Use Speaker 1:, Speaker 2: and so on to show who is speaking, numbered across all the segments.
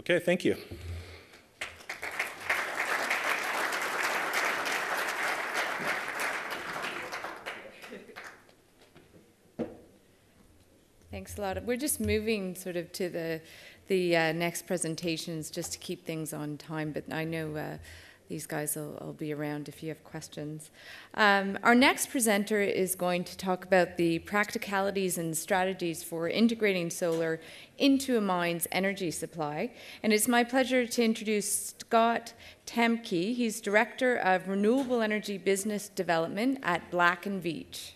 Speaker 1: Okay, thank you.
Speaker 2: Thanks a lot. We're just moving sort of to the next presentations just to keep things on time, but I know these guys will be around if you have questions. Our next presenter is going to talk about the practicalities and strategies for integrating solar into a mine's energy supply. And it's my pleasure to introduce Scott Temke. He's Director of Renewable Energy Business Development at Black & Veatch.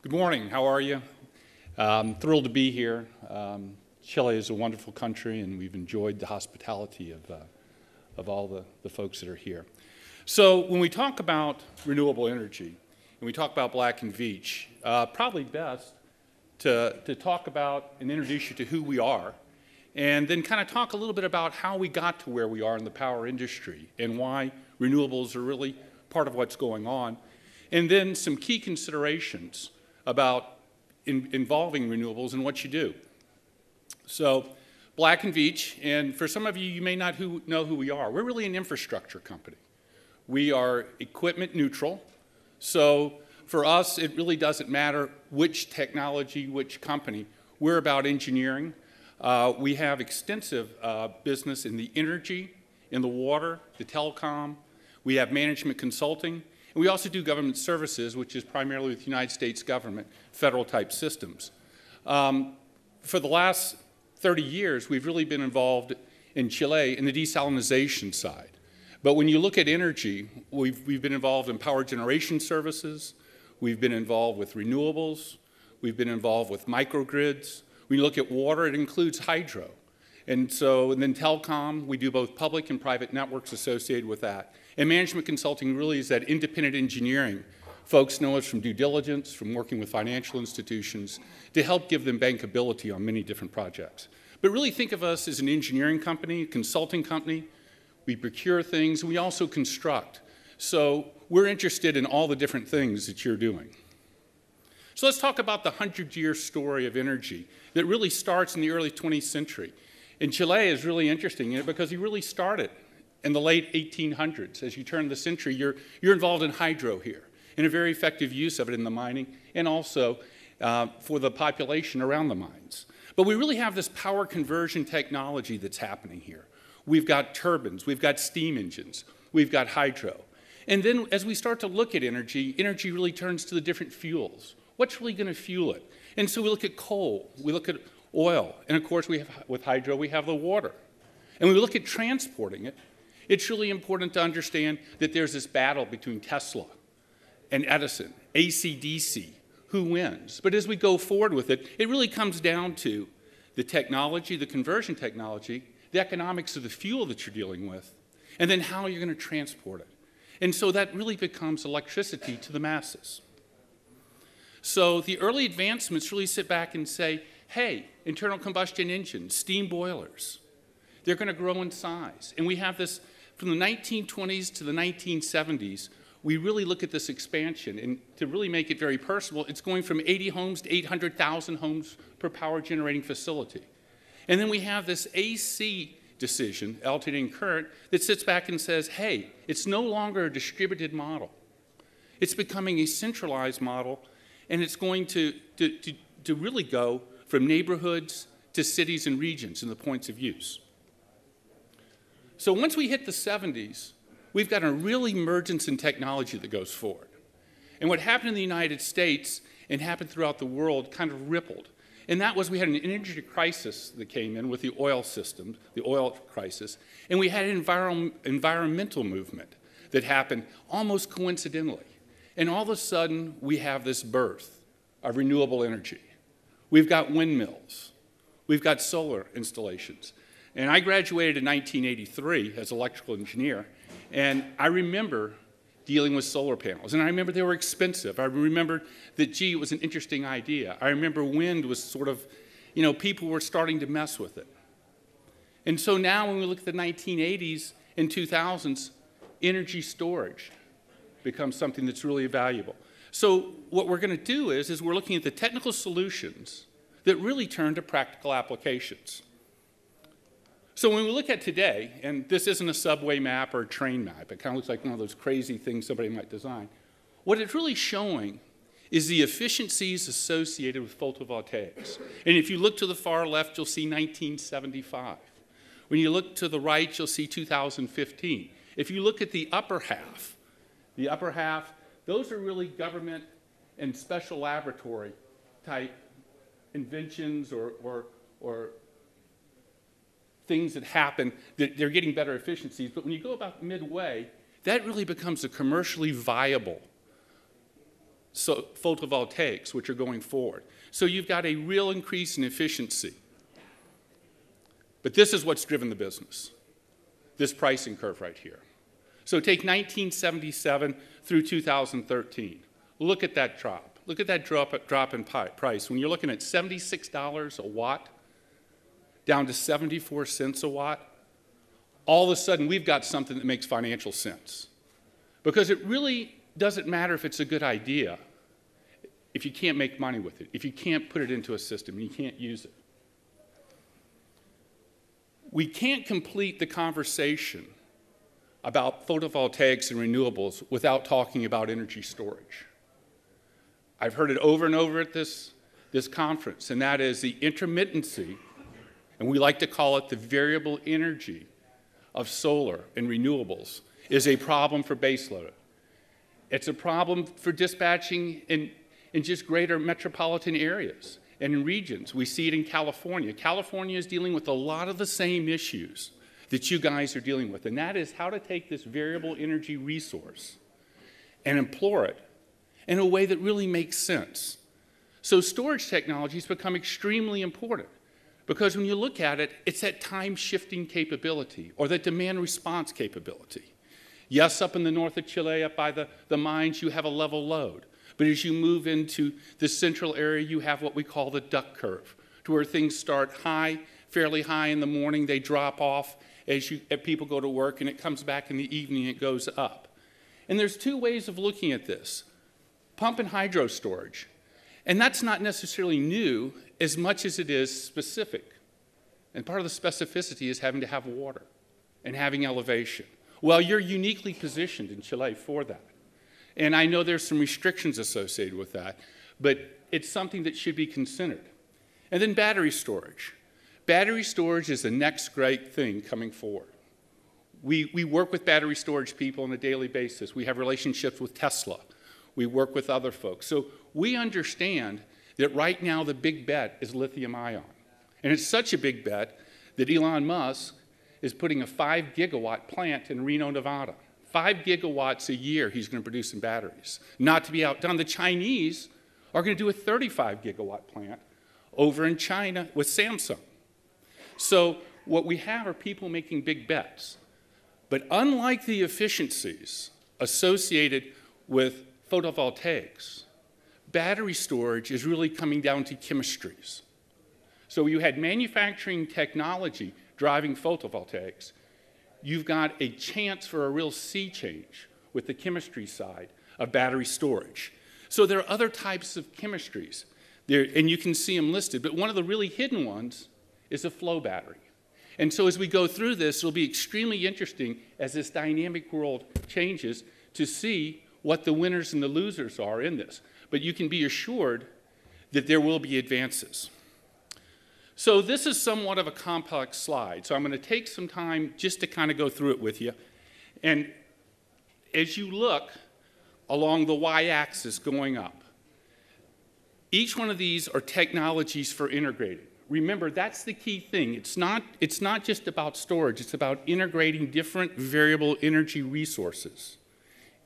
Speaker 3: Good morning. How are you? Thrilled to be here. Chile is a wonderful country, and we've enjoyed the hospitality of all the folks that are here. So when we talk about renewable energy, and we talk about Black & Veatch, probably best to talk about and introduce you to who we are, and then kind of talk a little bit about how we got to where we are in the power industry and why renewables are really part of what's going on, and then some key considerations about involving renewables and what you do. So Black & Veatch, and for some of you, you may not know who we are. We're really an infrastructure company. We are equipment neutral. So for us, it really doesn't matter which technology, which company. We're about engineering. We have extensive business in the energy, in the water, the telecom. We have management consulting. And we also do government services, which is primarily with the United States government, federal-type systems. For the last 30 years, we've really been involved in Chile in the desalination side. But when you look at energy, we've been involved in power generation services. We've been involved with renewables. We've been involved with microgrids. When you look at water, it includes hydro. And then telecom, we do both public and private networks associated with that. And management consulting really is that independent engineering. Folks know us from due diligence, from working with financial institutions, to help give them bankability on many different projects. But really think of us as an engineering company, a consulting company. We procure things, we also construct. So we're interested in all the different things that you're doing. So let's talk about the 100-year story of energy that really starts in the early 20th century. And Chile is really interesting in it because you really started in the late 1800s. As you turn the century, you're involved in hydro here, and a very effective use of it in the mining, and also for the population around the mines. But we really have this power conversion technology that's happening here. We've got turbines, we've got steam engines, we've got hydro. And then as we start to look at energy, energy really turns to the different fuels. What's really going to fuel it? And so we look at coal, we look at oil, and of course with hydro we have the water. And when we look at transporting it, it's really important to understand that there's this battle between Tesla and Edison, AC/DC, who wins. But as we go forward with it, it really comes down to the technology, the conversion technology, the economics of the fuel that you're dealing with, and then how you're going to transport it. And so that really becomes electricity to the masses. So the early advancements really sit back and say, hey, internal combustion engines, steam boilers, they're going to grow in size. And we have this from the 1920s to the 1970s. We really look at this expansion. And to really make it very personal, it's going from 80 homes to 800,000 homes per power generating facility. And then we have this AC decision, alternating current, that sits back and says, hey, it's no longer a distributed model. It's becoming a centralized model, and it's going to really go from neighborhoods to cities and regions in the points of use. So once we hit the 70s, we've got a real emergence in technology that goes forward. And what happened in the United States and happened throughout the world kind of rippled. And that was we had an energy crisis that came in with the oil system, the oil crisis, and we had an environmental movement that happened almost coincidentally. And all of a sudden, we have this birth of renewable energy. We've got windmills. We've got solar installations. And I graduated in 1983 as an electrical engineer, and I remember dealing with solar panels. And I remember they were expensive. I remember that, gee, it was an interesting idea. I remember wind was sort of, people were starting to mess with it. And so now when we look at the 1980s and 2000s, energy storage. becomes something that's really valuable. So what we're going to do is we're looking at the technical solutions that really turn to practical applications. So when we look at today, and this isn't a subway map or a train map, it kind of looks like one of those crazy things somebody might design. What it's really showing is the efficiencies associated with photovoltaics. And if you look to the far left, you'll see 1975. When you look to the right, you'll see 2015. If you look at the upper half, those are really government and special laboratory type inventions or things that happen that they're getting better efficiencies. But when you go about midway, that really becomes a commercially viable photovoltaics, which are going forward. So you've got a real increase in efficiency. But this is what's driven the business, this pricing curve right here. So take 1977 through 2013. Look at that drop. Look at that drop in price. When you're looking at $76 a watt down to 74 cents a watt, all of a sudden we've got something that makes financial sense. Because it really doesn't matter if it's a good idea if you can't make money with it, if you can't put it into a system and you can't use it. We can't complete the conversation about photovoltaics and renewables without talking about energy storage. I've heard it over and over at this conference, and that is the intermittency, and we like to call it the variable energy of solar and renewables, is a problem for baseload. It's a problem for dispatching in just greater metropolitan areas and in regions. We see it in California. California is dealing with a lot of the same issues that you guys are dealing with, and that is how to take this variable energy resource and employ it in a way that really makes sense. So storage technologies become extremely important because when you look at it, it's that time-shifting capability or that demand response capability. Yes, up in the north of Chile, up by the mines, you have a level load. But as you move into the central area, you have what we call the duck curve, to where things start high, fairly high in the morning, they drop off as people go to work, and it comes back in the evening, it goes up. And there's two ways of looking at this, pump and hydro storage. And that's not necessarily new as much as it is specific. And part of the specificity is having to have water and having elevation. Well, you're uniquely positioned in Chile for that. And I know there's some restrictions associated with that, but it's something that should be considered. And then battery storage. Battery storage is the next great thing coming forward. We work with battery storage people on a daily basis. We have relationships with Tesla. We work with other folks. So we understand that right now the big bet is lithium ion. And it's such a big bet that Elon Musk is putting a 5 gigawatt plant in Reno, Nevada. 5 gigawatts a year he's going to produce in batteries. Not to be outdone, the Chinese are going to do a 35 gigawatt plant over in China with Samsung. So what we have are people making big bets. But unlike the efficiencies associated with photovoltaics, battery storage is really coming down to chemistries. So you had manufacturing technology driving photovoltaics. You've got a chance for a real sea change with the chemistry side of battery storage. So there are other types of chemistries, and you can see them listed, but one of the really hidden ones is a flow battery. And so as we go through this, it'll be extremely interesting as this dynamic world changes to see what the winners and the losers are in this. But you can be assured that there will be advances. So this is somewhat of a complex slide, so I'm going to take some time just to kind of go through it with you. And as you look along the y-axis going up, each one of these are technologies for integrating. Remember, that's the key thing. It's not just about storage. It's about integrating different variable energy resources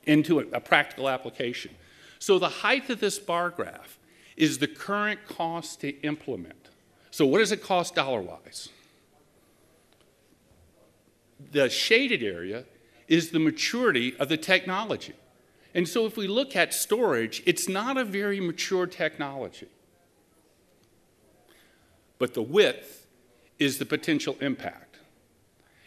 Speaker 3: into a practical application. So the height of this bar graph is the current cost to implement. So what does it cost dollar-wise? The shaded area is the maturity of the technology. And so if we look at storage, it's not a very mature technology. But the width is the potential impact.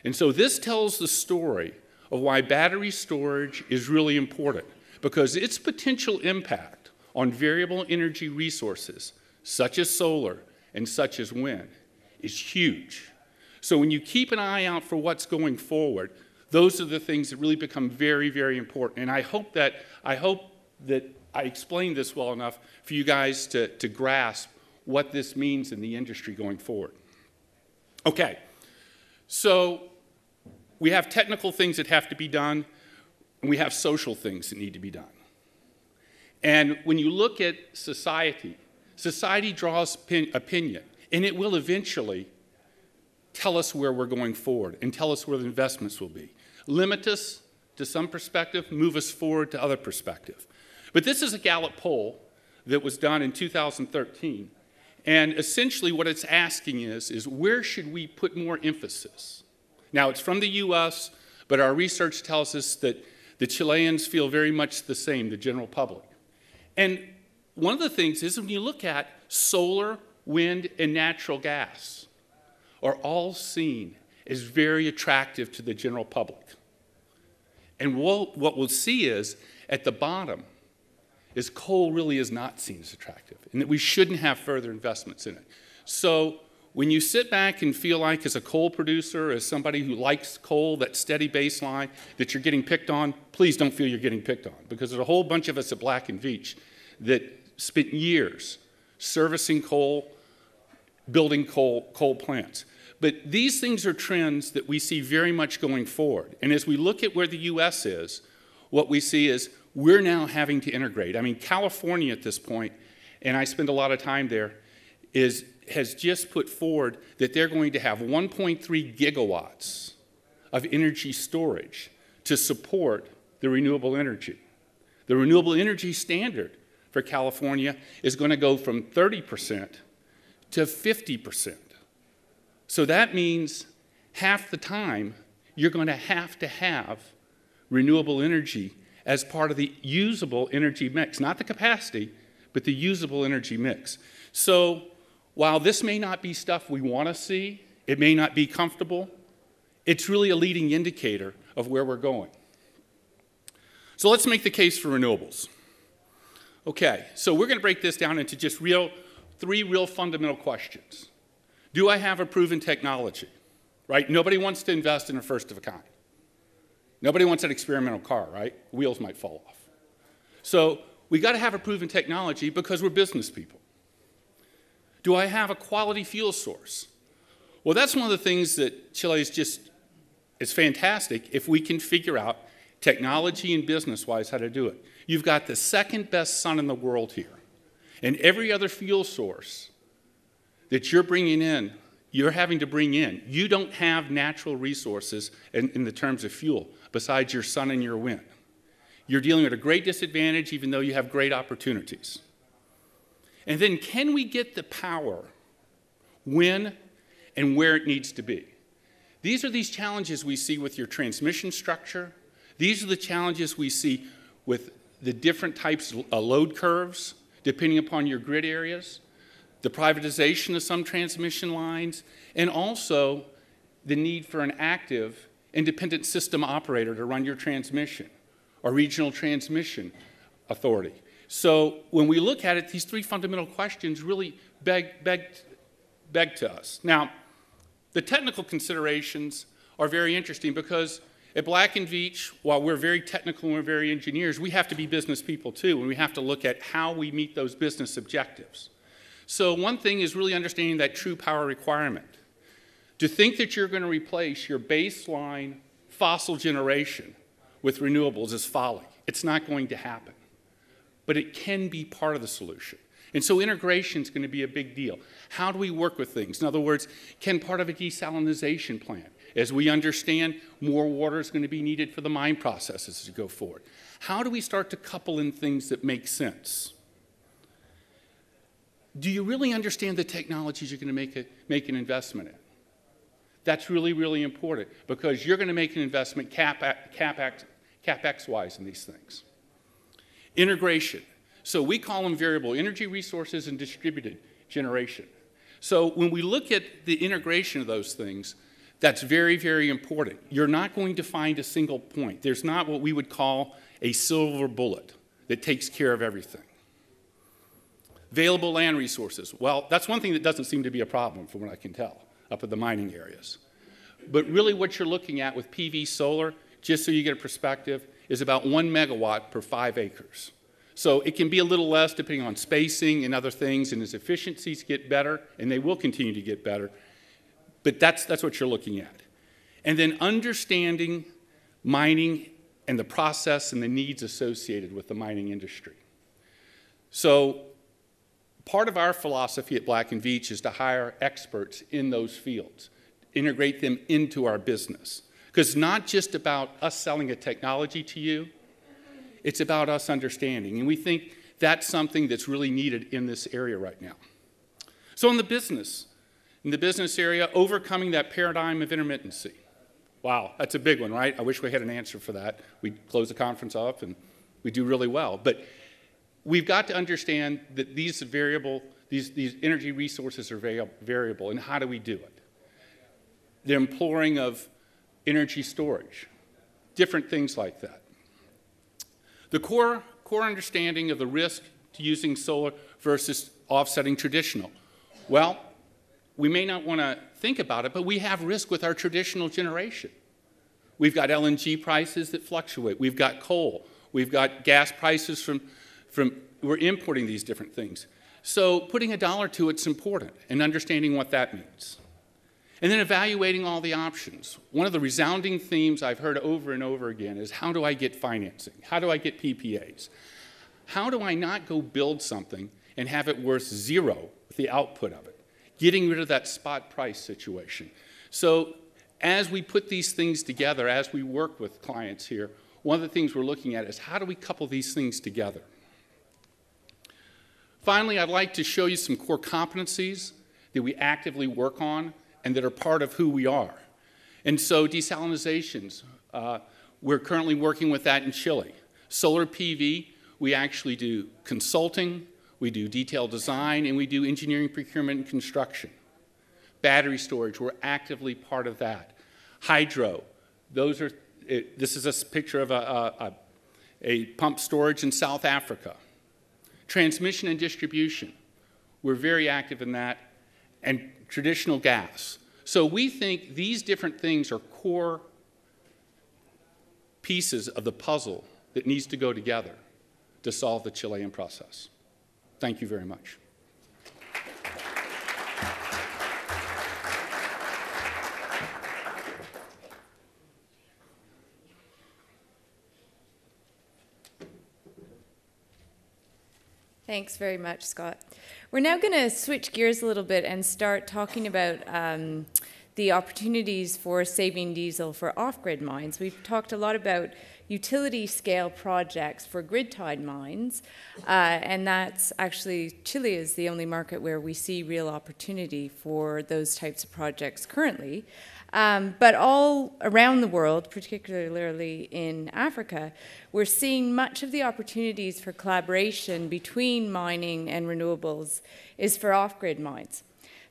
Speaker 3: And so this tells the story of why battery storage is really important. because its potential impact on variable energy resources, such as solar and such as wind, is huge. So when you keep an eye out for what's going forward, those are the things that really become very, very important. And I hope that I explained this well enough for you guys to grasp what this means in the industry going forward. Okay, so we have technical things that have to be done, and we have social things that need to be done. And when you look at society, society draws opinion, and it will eventually tell us where we're going forward and tell us where the investments will be. Limit us to some perspective, move us forward to other perspective. But this is a Gallup poll that was done in 2013. And essentially what it's asking is where should we put more emphasis? Now, it's from the US, but our research tells us that the Chileans feel very much the same, the general public. And one of the things is when you look at solar, wind, and natural gas are all seen as very attractive to the general public. And what we'll see is at the bottom is coal really is not seen as attractive and that we shouldn't have further investments in it. So when you sit back and feel like as a coal producer, as somebody who likes coal, that steady baseline, that you're getting picked on, please don't feel you're getting picked on, because there's a whole bunch of us at Black & Veatch that spent years servicing coal, building coal plants. But these things are trends that we see very much going forward. And as we look at where the US is, what we see is we're now having to integrate. I mean, California at this point, and I spend a lot of time there, has just put forward that they're going to have 1.3 gigawatts of energy storage to support the renewable energy. The renewable energy standard for California is going to go from 30% to 50%. So that means half the time you're going to have renewable energy as part of the usable energy mix, not the capacity, but the usable energy mix. So while this may not be stuff we want to see, it may not be comfortable, it's really a leading indicator of where we're going. So let's make the case for renewables. Okay, so we're going to break this down into just three real fundamental questions. Do I have a proven technology? Right? Nobody wants to invest in a first of a kind. Nobody wants an experimental car, right? Wheels might fall off. So we got to have a proven technology because we're business people. Do I have a quality fuel source? Well, that's one of the things that Chile is fantastic if we can figure out technology and business-wise how to do it. You've got the second best sun in the world here. And every other fuel source that you're bringing in, you're having to bring in. You don't have natural resources in the terms of fuel besides your sun and your wind. You're dealing with a great disadvantage even though you have great opportunities. And then can we get the power when and where it needs to be? These are these challenges we see with your transmission structure. These are the challenges we see with the different types of load curves depending upon your grid areas, the privatization of some transmission lines, and also the need for an active independent system operator to run your transmission or regional transmission authority. So when we look at it, these three fundamental questions really beg to us. Now, the technical considerations are very interesting because at Black & Veatch, while we're very technical and we're very engineers, we have to be business people too, and we have to look at how we meet those business objectives. So one thing is really understanding that true power requirement. To think that you're going to replace your baseline fossil generation with renewables is folly. It's not going to happen. But it can be part of the solution. And so integration is going to be a big deal. How do we work with things? In other words, can part of a desalinization plant, as we understand more water is going to be needed for the mine processes to go forward. How do we start to couple in things that make sense? Do you really understand the technologies you're going to make an investment in? That's really, really important because you're going to make an investment CapEx-wise in these things. Integration. So we call them variable energy resources and distributed generation. So when we look at the integration of those things, That's very, very important. You're not going to find a single point. There's not what we would call a silver bullet that takes care of everything. Available land resources. Well, that's one thing that doesn't seem to be a problem from what I can tell up at the mining areas. But really what you're looking at with PV solar, just so you get a perspective, is about 1 megawatt per 5 acres. So it can be a little less depending on spacing and other things, and as efficiencies get better, and they will continue to get better, but that's what you're looking at. And then understanding mining and the process and the needs associated with the mining industry. So part of our philosophy at Black & Veatch is to hire experts in those fields, integrate them into our business. Because it's not just about us selling a technology to you, it's about us understanding. And we think that's something that's really needed in this area right now. So in the business area, overcoming that paradigm of intermittency. Wow, that's a big one, right? I wish we had an answer for that. We'd close the conference off and we do really well. But we've got to understand that these energy resources are variable, and how do we do it? The employing of energy storage, different things like that. The core understanding of the risk to using solar versus offsetting traditional. Well, we may not want to think about it, but we have risk with our traditional generation. We've got LNG prices that fluctuate. We've got coal. We've got gas prices we're importing these different things. So putting a dollar to it's important and understanding what that means. And then evaluating all the options. One of the resounding themes I've heard over and over again is, how do I get financing? How do I get PPAs? How do I not go build something and have it worth zero with the output of it? Getting rid of that spot price situation. So as we put these things together, as we work with clients here, one of the things we're looking at is, how do we couple these things together? Finally, I'd like to show you some core competencies that we actively work on and that are part of who we are. And so desalinizations, we're currently working with that in Chile. Solar PV, we actually do consulting, we do detailed design, and we do engineering, procurement, and construction. Battery storage, we're actively part of that. Hydro, this is a picture of a pump storage in South Africa. Transmission and distribution, we're very active in that. And traditional gas. So we think these different things are core pieces of the puzzle that needs to go together to solve the Chilean process. Thank you very much.
Speaker 2: Thanks very much, Scott. We're now going to switch gears a little bit and start talking about the opportunities for saving diesel for off-grid mines. We've talked a lot about utility-scale projects for grid-tied mines, and that's actually, Chile is the only market where we see real opportunity for those types of projects currently. But all around the world, particularly in Africa, we're seeing much of the opportunities for collaboration between mining and renewables is for off-grid mines.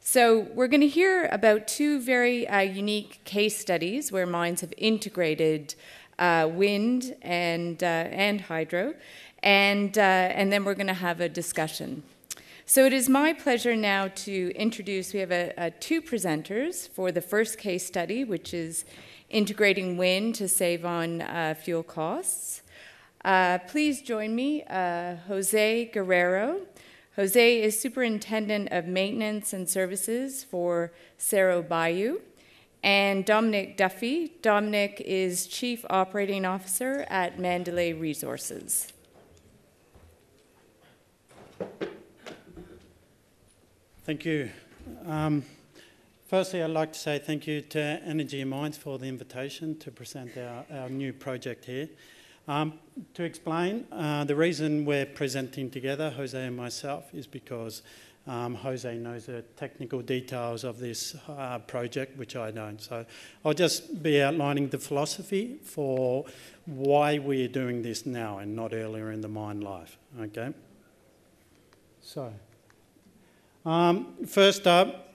Speaker 2: So we're going to hear about two very unique case studies where mines have integrated wind and hydro, and then we're going to have a discussion. So it is my pleasure now to introduce, we have two presenters for the first case study, which is integrating wind to save on fuel costs. Please join me, Jose Guerrero. Jose is Superintendent of Maintenance and Services for Cerro Bayou, and Dominic Duffy. Dominic is Chief Operating Officer at Mandalay Resources.
Speaker 1: Thank you. Firstly, I'd like to say thank you to Energy Mines for the invitation to present our new project here. To explain, the reason we're presenting together, Jose and myself, is because Jose knows the technical details of this project, which I don't. So I'll just be outlining the philosophy for why we're doing this now and not earlier in the mine life, okay? So, first up,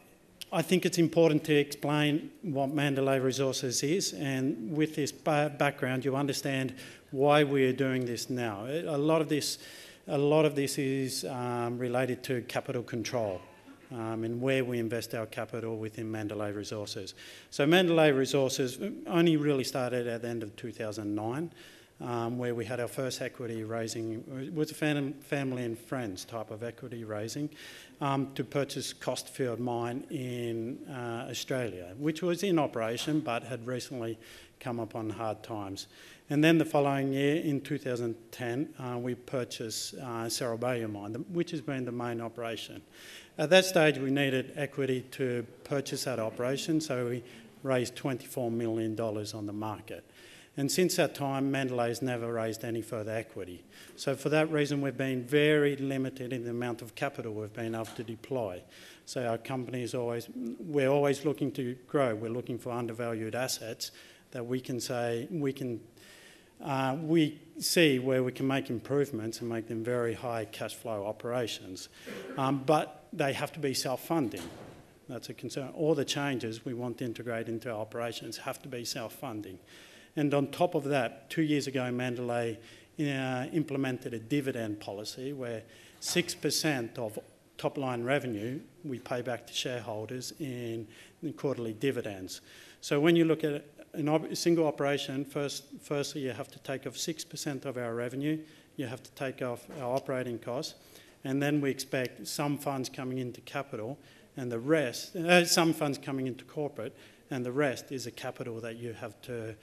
Speaker 1: I think it's important to explain what Mandalay Resources is, and with this background, you understand why we are doing this now. A lot of this is related to capital control and where we invest our capital within Mandalay Resources. So Mandalay Resources only really started at the end of 2009. Where we had our first equity raising. It was a family and friends type of equity raising to purchase Costfield Mine in Australia, which was in operation but had recently come upon hard times. And then the following year, in 2010, we purchased Cerro Bayo Mine, which has been the main operation. At that stage, we needed equity to purchase that operation, so we raised $24 million on the market. And since that time, Mandalay has never raised any further equity. So for that reason, we've been very limited in the amount of capital we've been able to deploy. So our company is we're always looking to grow. We're looking for undervalued assets that we can say, we see where we can make improvements and make them very high cash flow operations. But they have to be self-funding. That's a concern. All the changes we want to integrate into our operations have to be self-funding. And on top of that, 2 years ago, Mandalay implemented a dividend policy where 6% of top-line revenue we pay back to shareholders in quarterly dividends. So when you look at a single operation, firstly you have to take off 6% of our revenue, you have to take off our operating costs, and then we expect some funds coming into capital and the rest, some funds coming into corporate, and the rest is a capital that you have to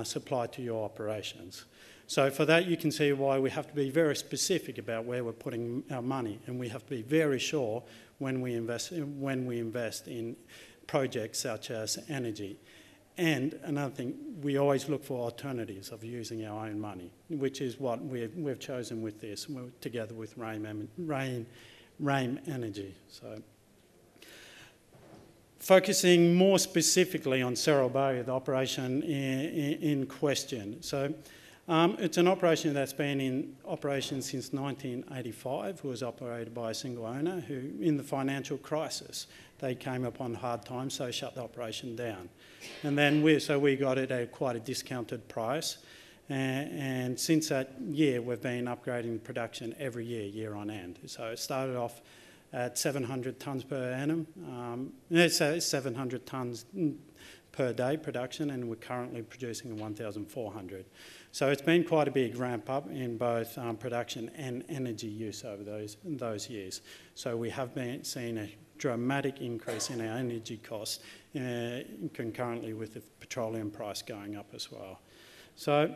Speaker 1: supply to your operations. So for that, you can see why we have to be very specific about where we're putting our money, and we have to be very sure when we invest in projects such as energy. And another thing, we always look for alternatives of using our own money, which is what we've chosen with this, together with REM Energy. So, focusing more specifically on Cerro Bayo, the operation in question. So it's an operation that's been in operation since 1985, was operated by a single owner who, in the financial crisis, they came upon hard times, so shut the operation down. And then we got it at quite a discounted price. And since that year, we've been upgrading production every year on end. So it started off at 700 tonnes per annum. It's 700 tonnes per day production, and we're currently producing 1,400. So it's been quite a big ramp up in both production and energy use over those years. So we have seen a dramatic increase in our energy costs concurrently with the petroleum price going up as well. So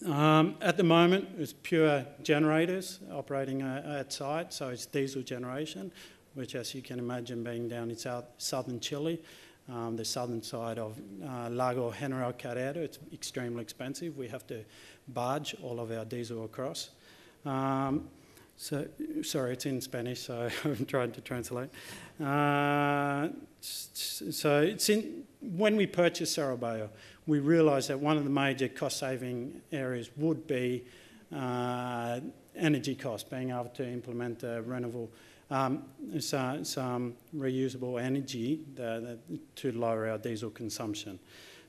Speaker 1: at the moment, it's pure generators operating at site, so it's diesel generation, which, as you can imagine, being down in southern Chile, the southern side of Lago General Carrera, it's extremely expensive. We have to barge all of our diesel across. So, sorry, it's in Spanish, so I'm trying to translate. When we purchased Cerro Bayo, we realised that one of the major cost-saving areas would be energy costs, being able to implement renewable, some reusable energy to lower our diesel consumption.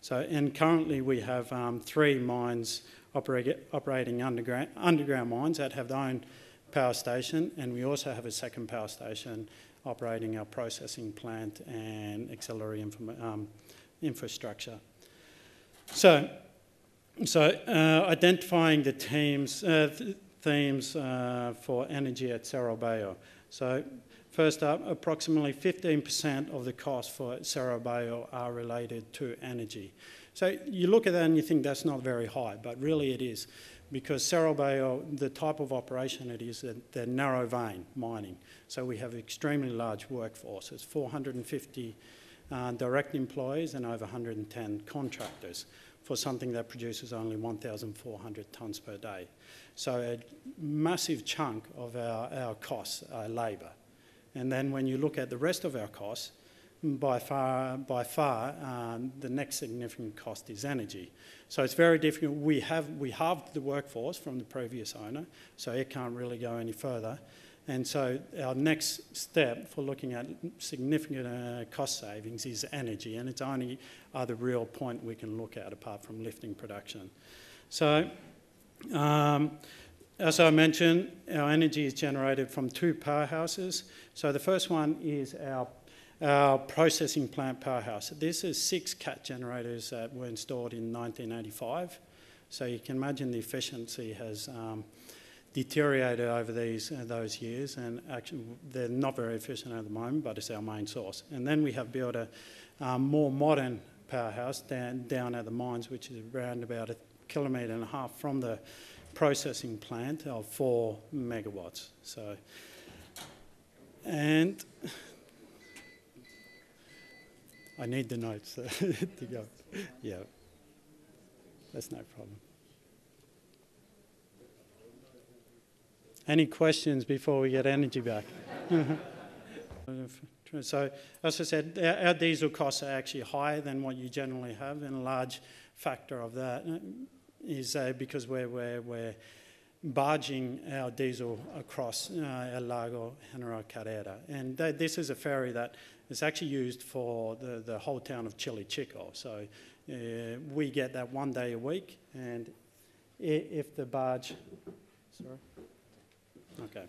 Speaker 1: So, and currently we have 3 mines operating underground mines that have their own power station, and we also have a second power station operating our processing plant and auxiliary infrastructure. So identifying the themes for energy at Cerro Bayo. So first up, approximately 15% of the cost for Cerro Bayo are related to energy. So you look at that and you think that's not very high, but really it is, because Cerro Bayo, the type of operation it is, they're narrow vein mining. So we have an extremely large workforce. It's 450 direct employees and over 110 contractors for something that produces only 1,400 tonnes per day. So a massive chunk of our costs are labour. And then when you look at the rest of our costs, by far, the next significant cost is energy. So it's very difficult. We halved the workforce from the previous owner, so it can't really go any further. And so our next step for looking at significant cost savings is energy, and it's only other real point we can look at apart from lifting production. So, as I mentioned, our energy is generated from two powerhouses. So the first one is our processing plant powerhouse. This is 6 CAT generators that were installed in 1985. So you can imagine the efficiency has deteriorated over those years, and actually they're not very efficient at the moment, but it's our main source. And then we have built a more modern powerhouse down at the mines, which is around about 1.5 kilometres from the processing plant of 4 megawatts. So, and I need the notes to go. Yeah, that's no problem. Any questions before we get energy back? So, as I said, our diesel costs are actually higher than what you generally have, and a large factor of that is because we're barging our diesel across El Lago General Carrera. And this is a ferry that is actually used for the whole town of Chile Chico. So we get that 1 day a week, and if the barge... Sorry? Okay.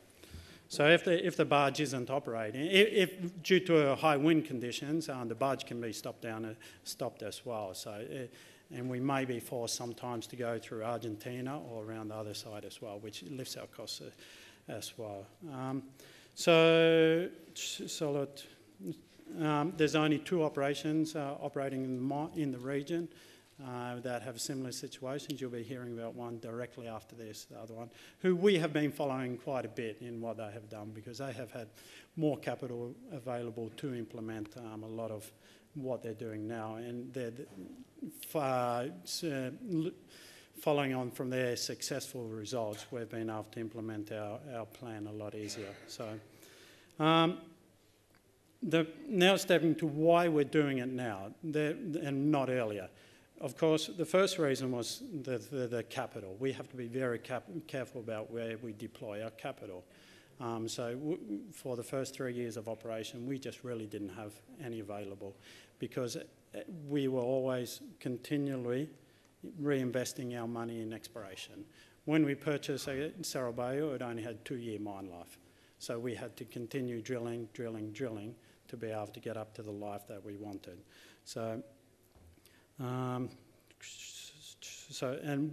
Speaker 1: So if the barge isn't operating, if due to high wind conditions, the barge can be stopped as well. So, and we may be forced sometimes to go through Argentina or around the other side as well, which lifts our costs as well. There's only 2 operations operating in the region that have similar situations. You'll be hearing about one directly after this, the other one, who we have been following quite a bit in what they have done, because they have had more capital available to implement a lot of what they're doing now, and they're following on from their successful results. We've been able to implement our plan a lot easier. So now stepping to why we're doing it now and not earlier. Of course, the first reason was the capital. We have to be very careful about where we deploy our capital. For the first 3 years of operation, we just really didn't have any available, because we were always continually reinvesting our money in exploration. When we purchased Cerro Bayo, it only had 2-year mine life. So we had to continue drilling to be able to get up to the life that we wanted. And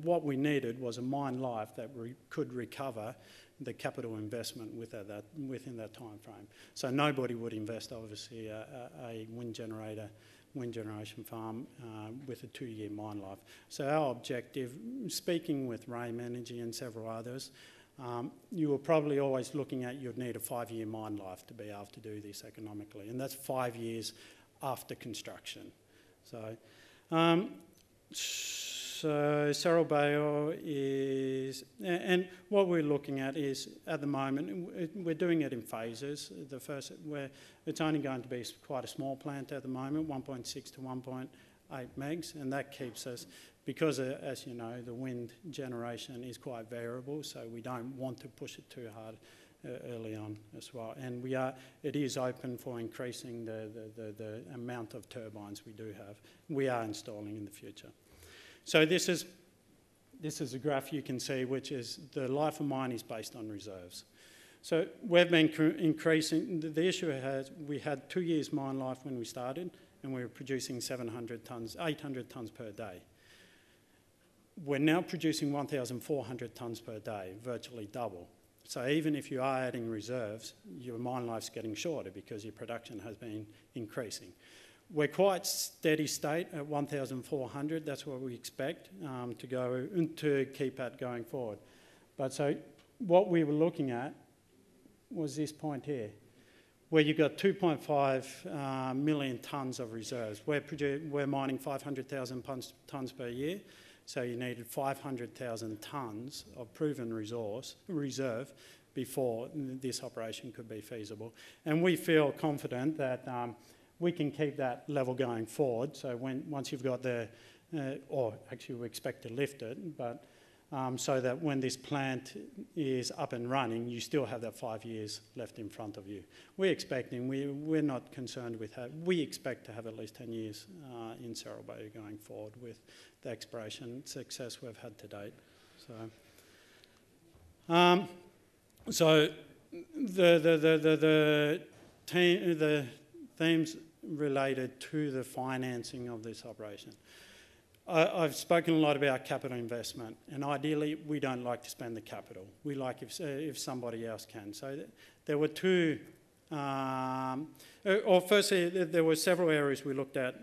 Speaker 1: what we needed was a mine life that could recover the capital investment within that time frame. So nobody would invest, obviously, a wind generation farm with a 2-year mine life. So our objective, speaking with REMS Energy and several others, you were probably always looking at you'd need a 5-year mine life to be able to do this economically, and that's 5 years after construction. So Cerro Bayo is, and what we're looking at is, at the moment, we're doing it in phases. The first, it's only going to be quite a small plant at the moment, 1.6 to 1.8 megs, and that keeps us, because as you know, the wind generation is quite variable, so we don't want to push it too hard early on as well. And it is open for increasing the amount of turbines we are installing in the future. So this is a graph you can see, which is the life of mine is based on reserves. So we've been increasing. The issue we had 2 years mine life when we started, and we were producing 800 tonnes per day. We're now producing 1,400 tonnes per day, virtually double. So even if you are adding reserves, your mine life's getting shorter because your production has been increasing. We're quite steady state at 1,400. That's what we expect to keep at going forward. But so what we were looking at was this point here, where you've got 2.5 million tonnes of reserves. We're mining 500,000 tonnes per year, so you needed 500,000 tonnes of proven reserve before this operation could be feasible. And we feel confident that we can keep that level going forward. So once you've got or actually we expect to lift it, but so that when this plant is up and running, you still have that 5 years left in front of you. We're not concerned with that. We expect to have at least 10 years in Cerro Bay going forward with the exploration success we've had to date. So the themes related to the financing of this operation. I've spoken a lot about capital investment, and ideally we don't like to spend the capital. We like if somebody else can. So there were two, firstly there were several areas we looked at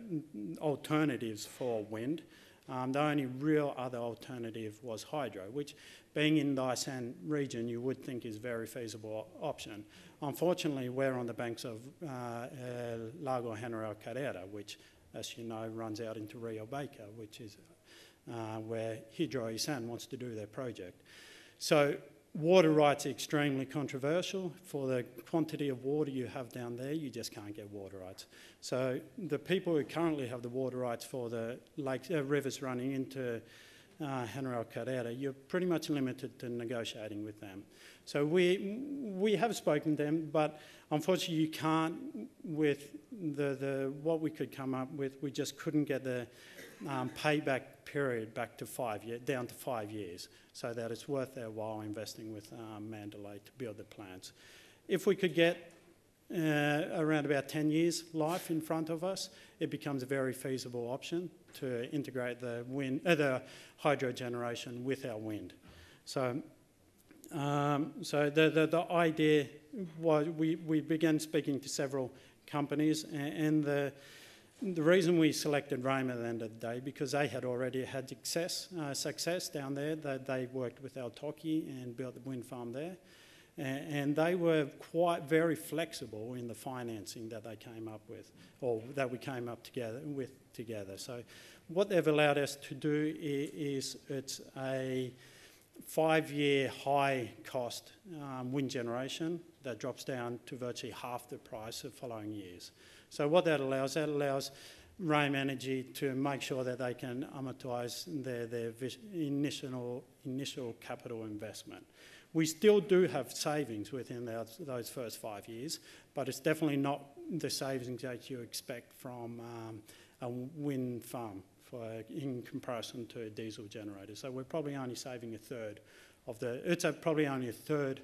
Speaker 1: alternatives for wind. The only real other alternative was hydro, which being in the Isan region you would think is a very feasible option. Unfortunately, we're on the banks of Lago General Carrera, which, as you know, runs out into Rio Baker, which is where Hydro Isan wants to do their project. So water rights are extremely controversial. For the quantity of water you have down there, you just can't get water rights. So the people who currently have the water rights for the rivers running into General Carrera, you're pretty much limited to negotiating with them. So we have spoken to them, but unfortunately you can't, with what we could come up with, we just couldn't get the payback period back to down to 5 years, so that it's worth their while investing with Mandalay to build the plants. If we could get around about 10 years life in front of us, it becomes a very feasible option to integrate the hydro generation with our wind. So the idea was we began speaking to several companies, and the reason we selected REMS at the end of the day, because they had already had success down there. They worked with Altoki and built the wind farm there. And they were very flexible in the financing that they came up with, or that we came up together. So what they've allowed us to do is it's a 5-year high cost wind generation that drops down to virtually half the price of following years. So what that allows REMS Energy to make sure that they can amortise their initial capital investment. We still do have savings within those first 5 years, but it's definitely not the savings that you expect from a wind farm in comparison to a diesel generator. So we're probably only saving a third of probably only a third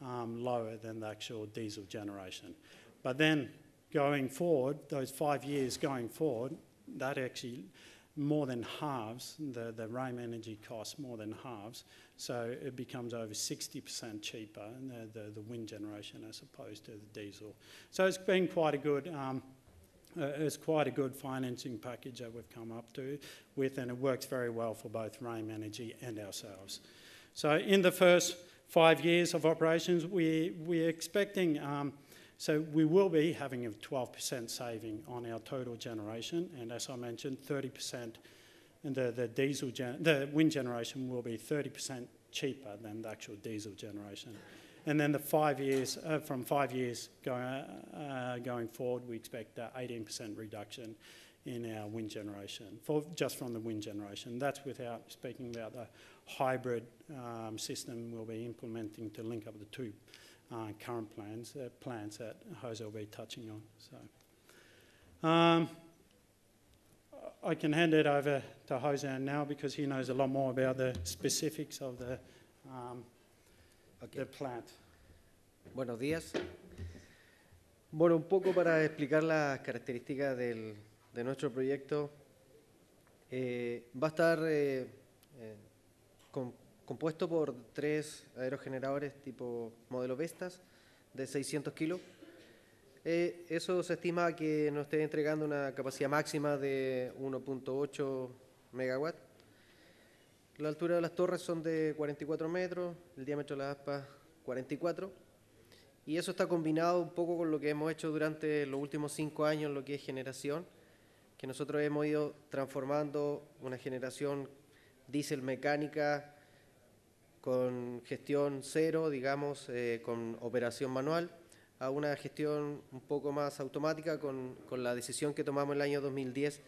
Speaker 1: lower than the actual diesel generation. But then going forward, those 5 years going forward, that actually more than halves, the REMS Energy cost more than halves, so it becomes over 60% cheaper, the wind generation as opposed to the diesel. So it's been quite a good financing package that we've come up with, and it works very well for both REMS Energy and ourselves. So in the first 5 years of operations, we're expecting, so we will be having a 12% saving on our total generation, and as I mentioned, 30%, and the wind generation will be 30% cheaper than the actual diesel generation. And then the 5 years, from 5 years going forward, we expect an 18% reduction in our wind generation, just from the wind generation. That's without speaking about the hybrid system we'll be implementing to link up the two current plants that Jose will be touching on. So I can hand it over to Jose now because he knows a lot more about the specifics of the plant.
Speaker 4: Buenos días. Bueno, un poco para explicar las características de nuestro proyecto. Va a estar compuesto por 3 aerogeneradores tipo modelo Vestas de 600 kilos. Eso se estima que nos esté entregando una capacidad máxima de 1.8 megawatts. La altura de las torres son de 44 metros, el diámetro de las aspas 44. Y eso está combinado un poco con lo que hemos hecho durante los últimos 5 años, lo que es generación, que nosotros hemos ido transformando una generación diésel mecánica con gestión cero, digamos, con operación manual, a una gestión un poco más automática con la decisión que tomamos en el año 2010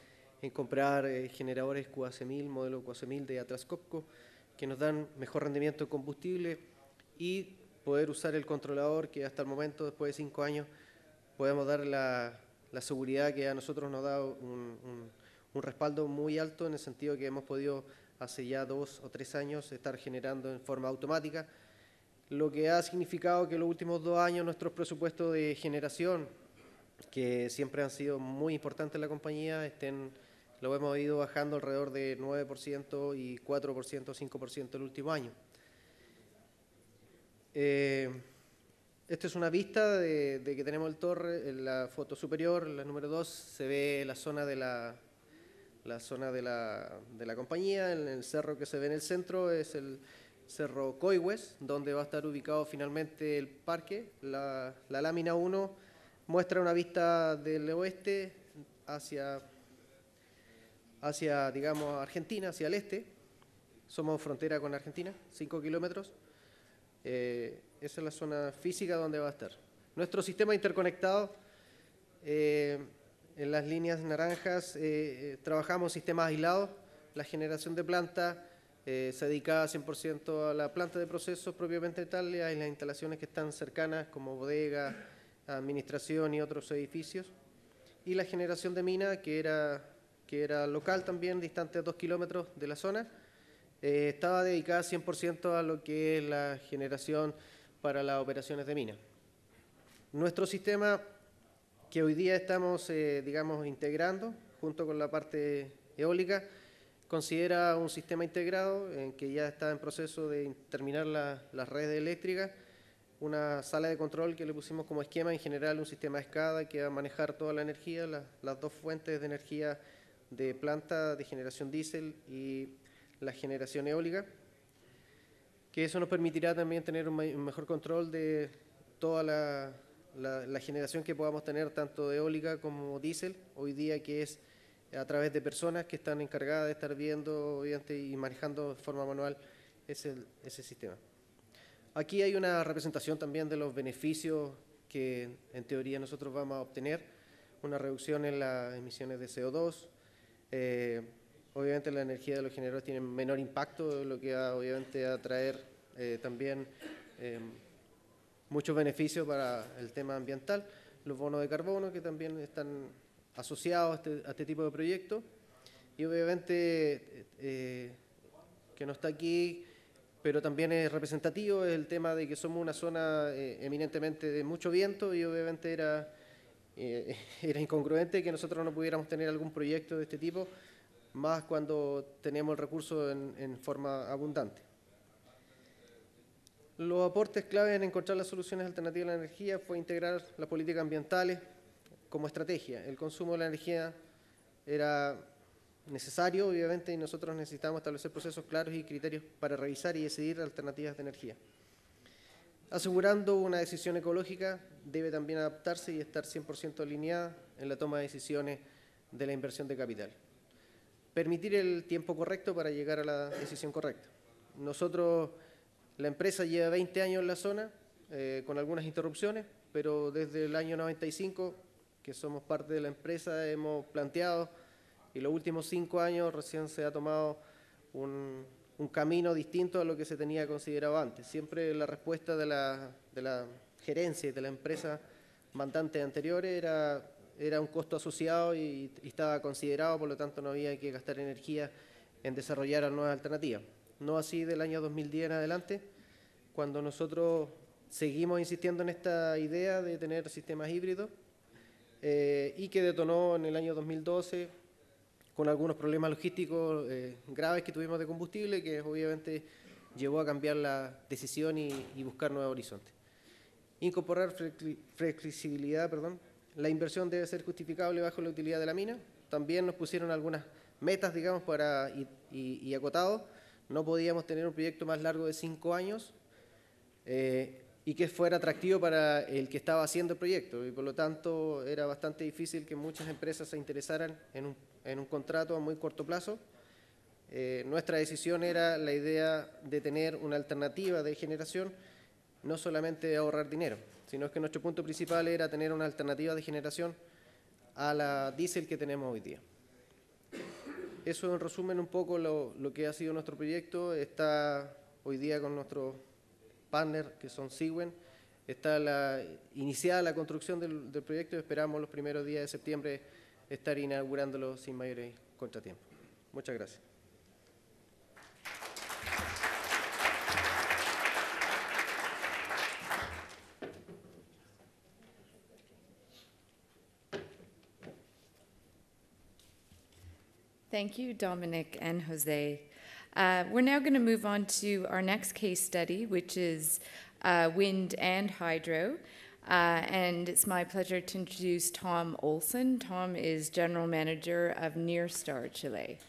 Speaker 4: en comprar generadores QAC1000, modelo QAC1000 de Atlas Copco, que nos dan mejor rendimiento de combustible y poder usar el controlador que hasta el momento, después de 5 años, podemos dar la seguridad que a nosotros nos da un respaldo muy alto, en el sentido que hemos podido hace ya 2 o 3 años estar generando en forma automática, lo que ha significado que los últimos 2 años nuestros presupuestos de generación, que siempre han sido muy importantes en la compañía, lo hemos ido bajando alrededor de 9% y 4% o 5% el último año. Esta es una vista de que tenemos el torre. En la foto superior, la número 2, se ve la zona de la compañía. En el cerro que se ve en el centro es el cerro Coihues, donde va a estar ubicado finalmente el parque. La lámina 1 muestra una vista del oeste hacia digamos, Argentina, hacia el este. Somos frontera con Argentina, 5 kilómetros. Esa es la zona física donde va a estar. Nuestro sistema interconectado, en las líneas naranjas, trabajamos sistemas aislados. La generación de planta se dedica 100% a la planta de procesos propiamente tal, y a las instalaciones que están cercanas, como bodega, administración y otros edificios. Y la generación de mina, que era local también, distante a 2 kilómetros de la zona, estaba dedicada 100% a lo que es la generación para las operaciones de mina. Nuestro sistema, que hoy día estamos, digamos, integrando, junto con la parte eólica, considera un sistema integrado en que ya está en proceso de terminar las redes eléctricas, una sala de control que le pusimos como esquema, en general un sistema de escada que va a manejar toda la energía, las 2 fuentes de energía de planta de generación diésel y la generación eólica, que eso nos permitirá también tener un mejor control de toda la generación que podamos tener, tanto de eólica como diésel, hoy día, que es a través de personas que están encargadas de estar viendo, obviamente, y manejando de forma manual ese sistema. Aquí hay una representación también de los beneficios que en teoría nosotros vamos a obtener, una reducción en las emisiones de CO2, obviamente la energía de los generadores tiene menor impacto, lo que va obviamente a traer también muchos beneficios para el tema ambiental, los bonos de carbono que también están asociados a este tipo de proyectos, y obviamente que no está aquí, pero también es representativo, es el tema de que somos una zona eminentemente de mucho viento, y obviamente era incongruente que nosotros no pudiéramos tener algún proyecto de este tipo, más cuando tenemos el recurso en forma abundante. Los aportes clave en encontrar las soluciones alternativas a la energía fue integrar las políticas ambientales como estrategia. El consumo de la energía era necesario, obviamente, y nosotros necesitamos establecer procesos claros y criterios para revisar y decidir alternativas de energía. Asegurando una decisión ecológica, debe también adaptarse y estar 100% alineada en la toma de decisiones de la inversión de capital. Permitir el tiempo correcto para llegar a la decisión correcta. Nosotros, la empresa lleva 20 años en la zona, con algunas interrupciones, pero desde el año 95, que somos parte de la empresa, hemos planteado, y los últimos 5 años recién se ha tomado un camino distinto a lo que se tenía considerado antes. Siempre la respuesta de la gerencia y de la empresa mandante anterior era un costo asociado y estaba considerado, por lo tanto no había que gastar energía en desarrollar nuevas alternativas. No así del año 2010 en adelante, cuando nosotros seguimos insistiendo en esta idea de tener sistemas híbridos, y que detonó en el año 2012 con algunos problemas logísticos graves que tuvimos de combustible, que obviamente llevó a cambiar la decisión y buscar nuevos horizontes. Incorporar flexibilidad, La inversión debe ser justificable bajo la utilidad de la mina. También nos pusieron algunas metas, digamos, y acotados. No podíamos tener un proyecto más largo de 5 años y que fuera atractivo para el que estaba haciendo el proyecto. Y por lo tanto era bastante difícil que muchas empresas se interesaran en un contrato a muy corto plazo. Nuestra decisión era la idea de tener una alternativa de generación, no solamente de ahorrar dinero, sino que nuestro punto principal era tener una alternativa de generación a la diésel que tenemos hoy día. Eso en resumen un poco lo que ha sido nuestro proyecto. Está hoy día con nuestros partners que son Siguen. Está iniciada la construcción del proyecto y esperamos los primeros días de septiembre estar inaugurándolo sin mayores contratiempos. Muchas gracias.
Speaker 2: Thank you, Dominic and Jose. We're now going to move on to our next case study, which is wind and hydro. And it's my pleasure to introduce Tom Olson. Tom is General Manager of Nearstar, Chile.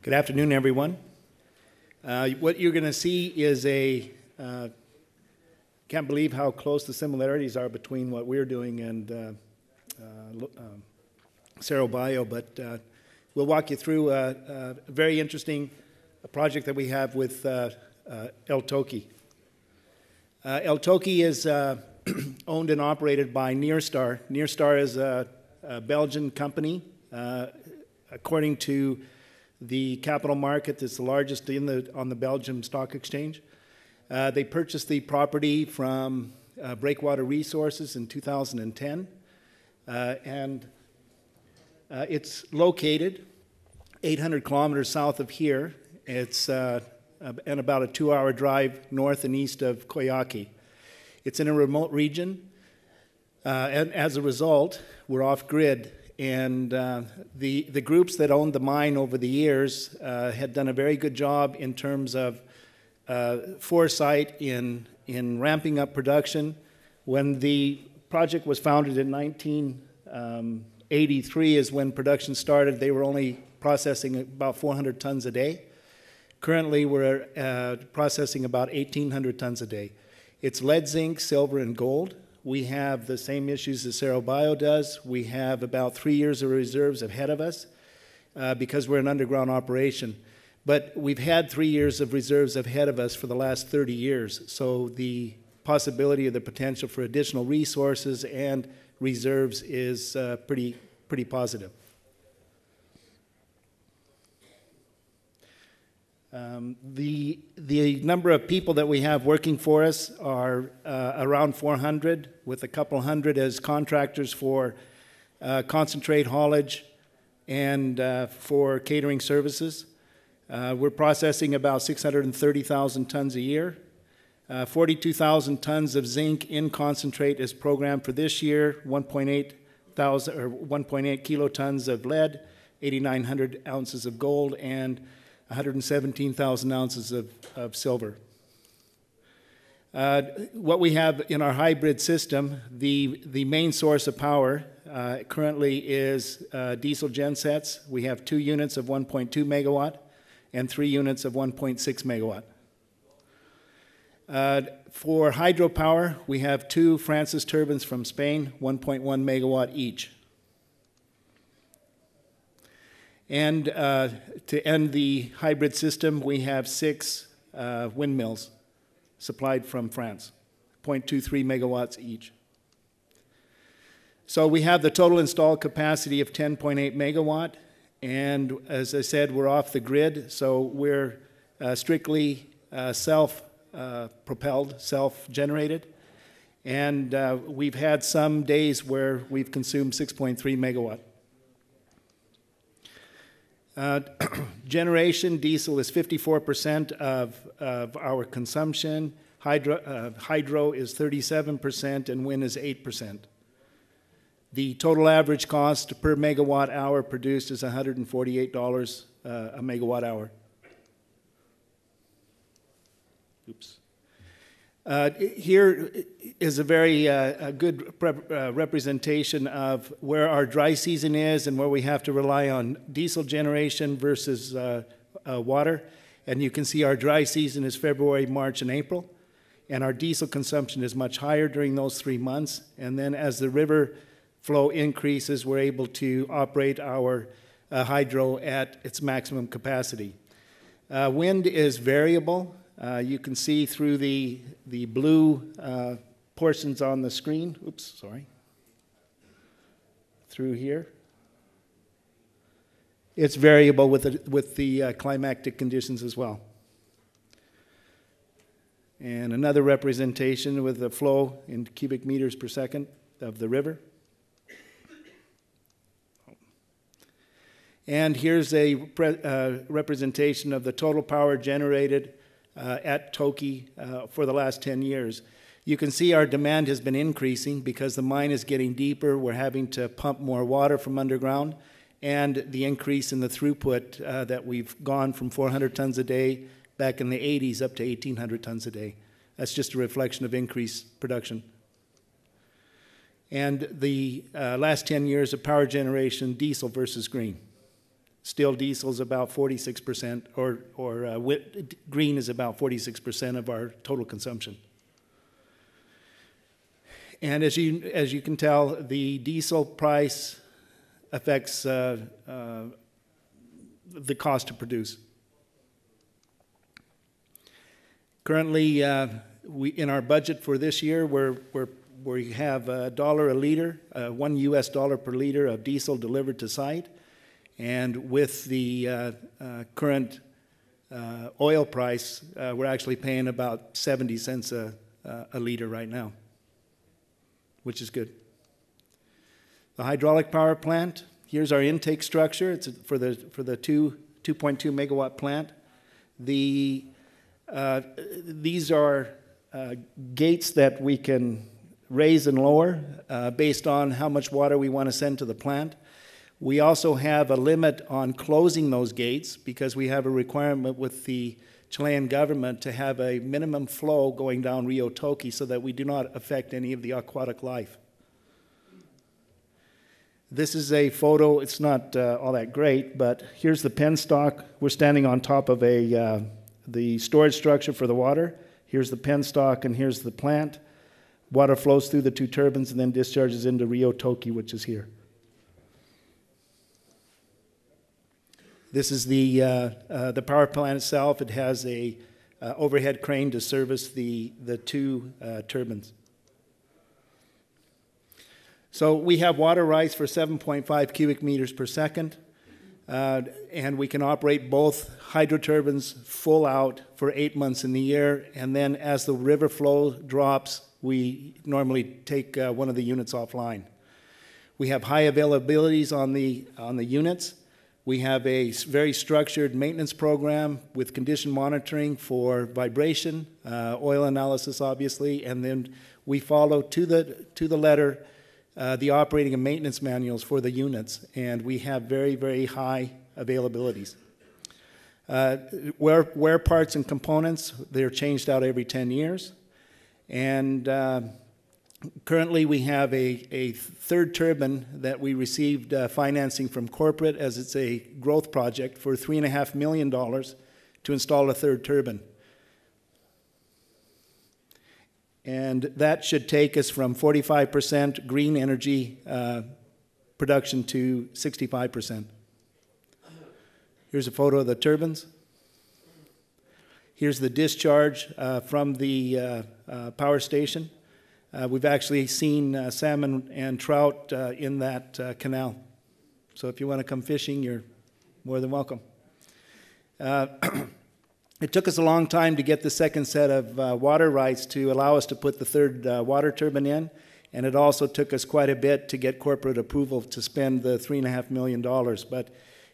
Speaker 5: Good afternoon, everyone. What you're going to see is can't believe how close the similarities are between what we're doing and Cerro Bayo, but we'll walk you through a very interesting project that we have with El Toki. El Toki is owned and operated by Nearstar. Nearstar is a Belgian company. According to the capital market, it's the largest on the Belgium Stock Exchange. They purchased the property from Breakwater Resources in 2010, and it's located 800 kilometers south of here. It's and about a 2-hour drive north and east of Coyhaique. It's in a remote region, and as a result, we're off-grid. And the groups that owned the mine over the years had done a very good job in terms of foresight in ramping up production. When the project was founded in 1983 is when production started. They were only processing about 400 tons a day. Currently, we're processing about 1,800 tons a day. It's lead, zinc, silver, and gold. We have the same issues as Cerro Bayo does. We have about 3 years of reserves ahead of us because we're an underground operation. But we've had 3 years of reserves ahead of us for the last 30 years. So the possibility or the potential for additional resources and reserves is pretty positive. The number of people that we have working for us are around 400, with a couple hundred as contractors for concentrate haulage and for catering services. We're processing about 630,000 tons a year. 42,000 tons of zinc in concentrate is programmed for this year, 1.8 kilotons of lead, 8,900 ounces of gold, and 117,000 ounces of silver. What we have in our hybrid system, the main source of power currently is diesel gensets. We have 2 units of 1.2 megawatt and 3 units of 1.6 megawatt. For hydropower, we have 2 Francis turbines from Spain, 1.1 megawatt each. And to end the hybrid system, we have 6 windmills supplied from France, 0.23 megawatts each. So we have the total installed capacity of 10.8 megawatt, and as I said, we're off the grid, so we're strictly self-propelled, self-generated, and we've had some days where we've consumed 6.3 megawatt. Generation, diesel is 54% of our consumption, hydro is 37%, and wind is 8%. The total average cost per megawatt hour produced is $148 a megawatt hour. Oops. Here is a very good representation of where our dry season is and where we have to rely on diesel generation versus water. And you can see our dry season is February, March, and April. And our diesel consumption is much higher during those 3 months. And then as the river flow increases, we're able to operate our hydro at its maximum capacity. Wind is variable. You can see through the blue portions on the screen. Oops, sorry. Through here. It's variable with the climatic conditions as well. And another representation with the flow in cubic meters per second of the river. And here's a representation of the total power generated at Toki for the last 10 years. You can see our demand has been increasing because the mine is getting deeper. We're having to pump more water from underground, and the increase in the throughput that we've gone from 400 tons a day back in the 80s up to 1,800 tons a day. That's just a reflection of increased production. And the last 10 years of power generation, diesel versus green. Still, diesel is about 46%, or green is about 46% of our total consumption. And as you can tell, the diesel price affects the cost to produce. Currently, in our budget for this year, we have $1 a liter, $1 US per liter of diesel delivered to site. And with the current oil price, we're actually paying about 70 cents a liter right now, which is good. The hydraulic power plant, here's our intake structure. It's for the 2.2 megawatt plant. These are gates that we can raise and lower based on how much water we want to send to the plant. We also have a limit on closing those gates because we have a requirement with the Chilean government to have a minimum flow going down Rio Toki so that we do not affect any of the aquatic life. This is a photo. It's not all that great, but here's the penstock. We're standing on top of the storage structure for the water. Here's the penstock, and here's the plant. Water flows through the two turbines and then discharges into Rio Toki, which is here. This is the power plant itself. It has a overhead crane to service the two turbines. So we have water rights for 7.5 cubic meters per second, and we can operate both hydroturbines full out for 8 months in the year, and then as the river flow drops, we normally take one of the units offline. We have high availabilities on the units. We have a very structured maintenance program with condition monitoring for vibration, oil analysis, obviously, and then we follow to the letter the operating and maintenance manuals for the units, and we have very, very high availabilities. Wear parts and components, they're changed out every 10 years, and currently we have a third turbine that we received financing from corporate as it's a growth project for $3.5 million to install a third turbine. And that should take us from 45% green energy production to 65%. Here's a photo of the turbines. Here's the discharge from the power station. We've actually seen salmon and trout in that canal. So if you want to come fishing, you're more than welcome. It took us a long time to get the second set of water rights to allow us to put the third water turbine in, and it also took us quite a bit to get corporate approval to spend the $3.5 million. But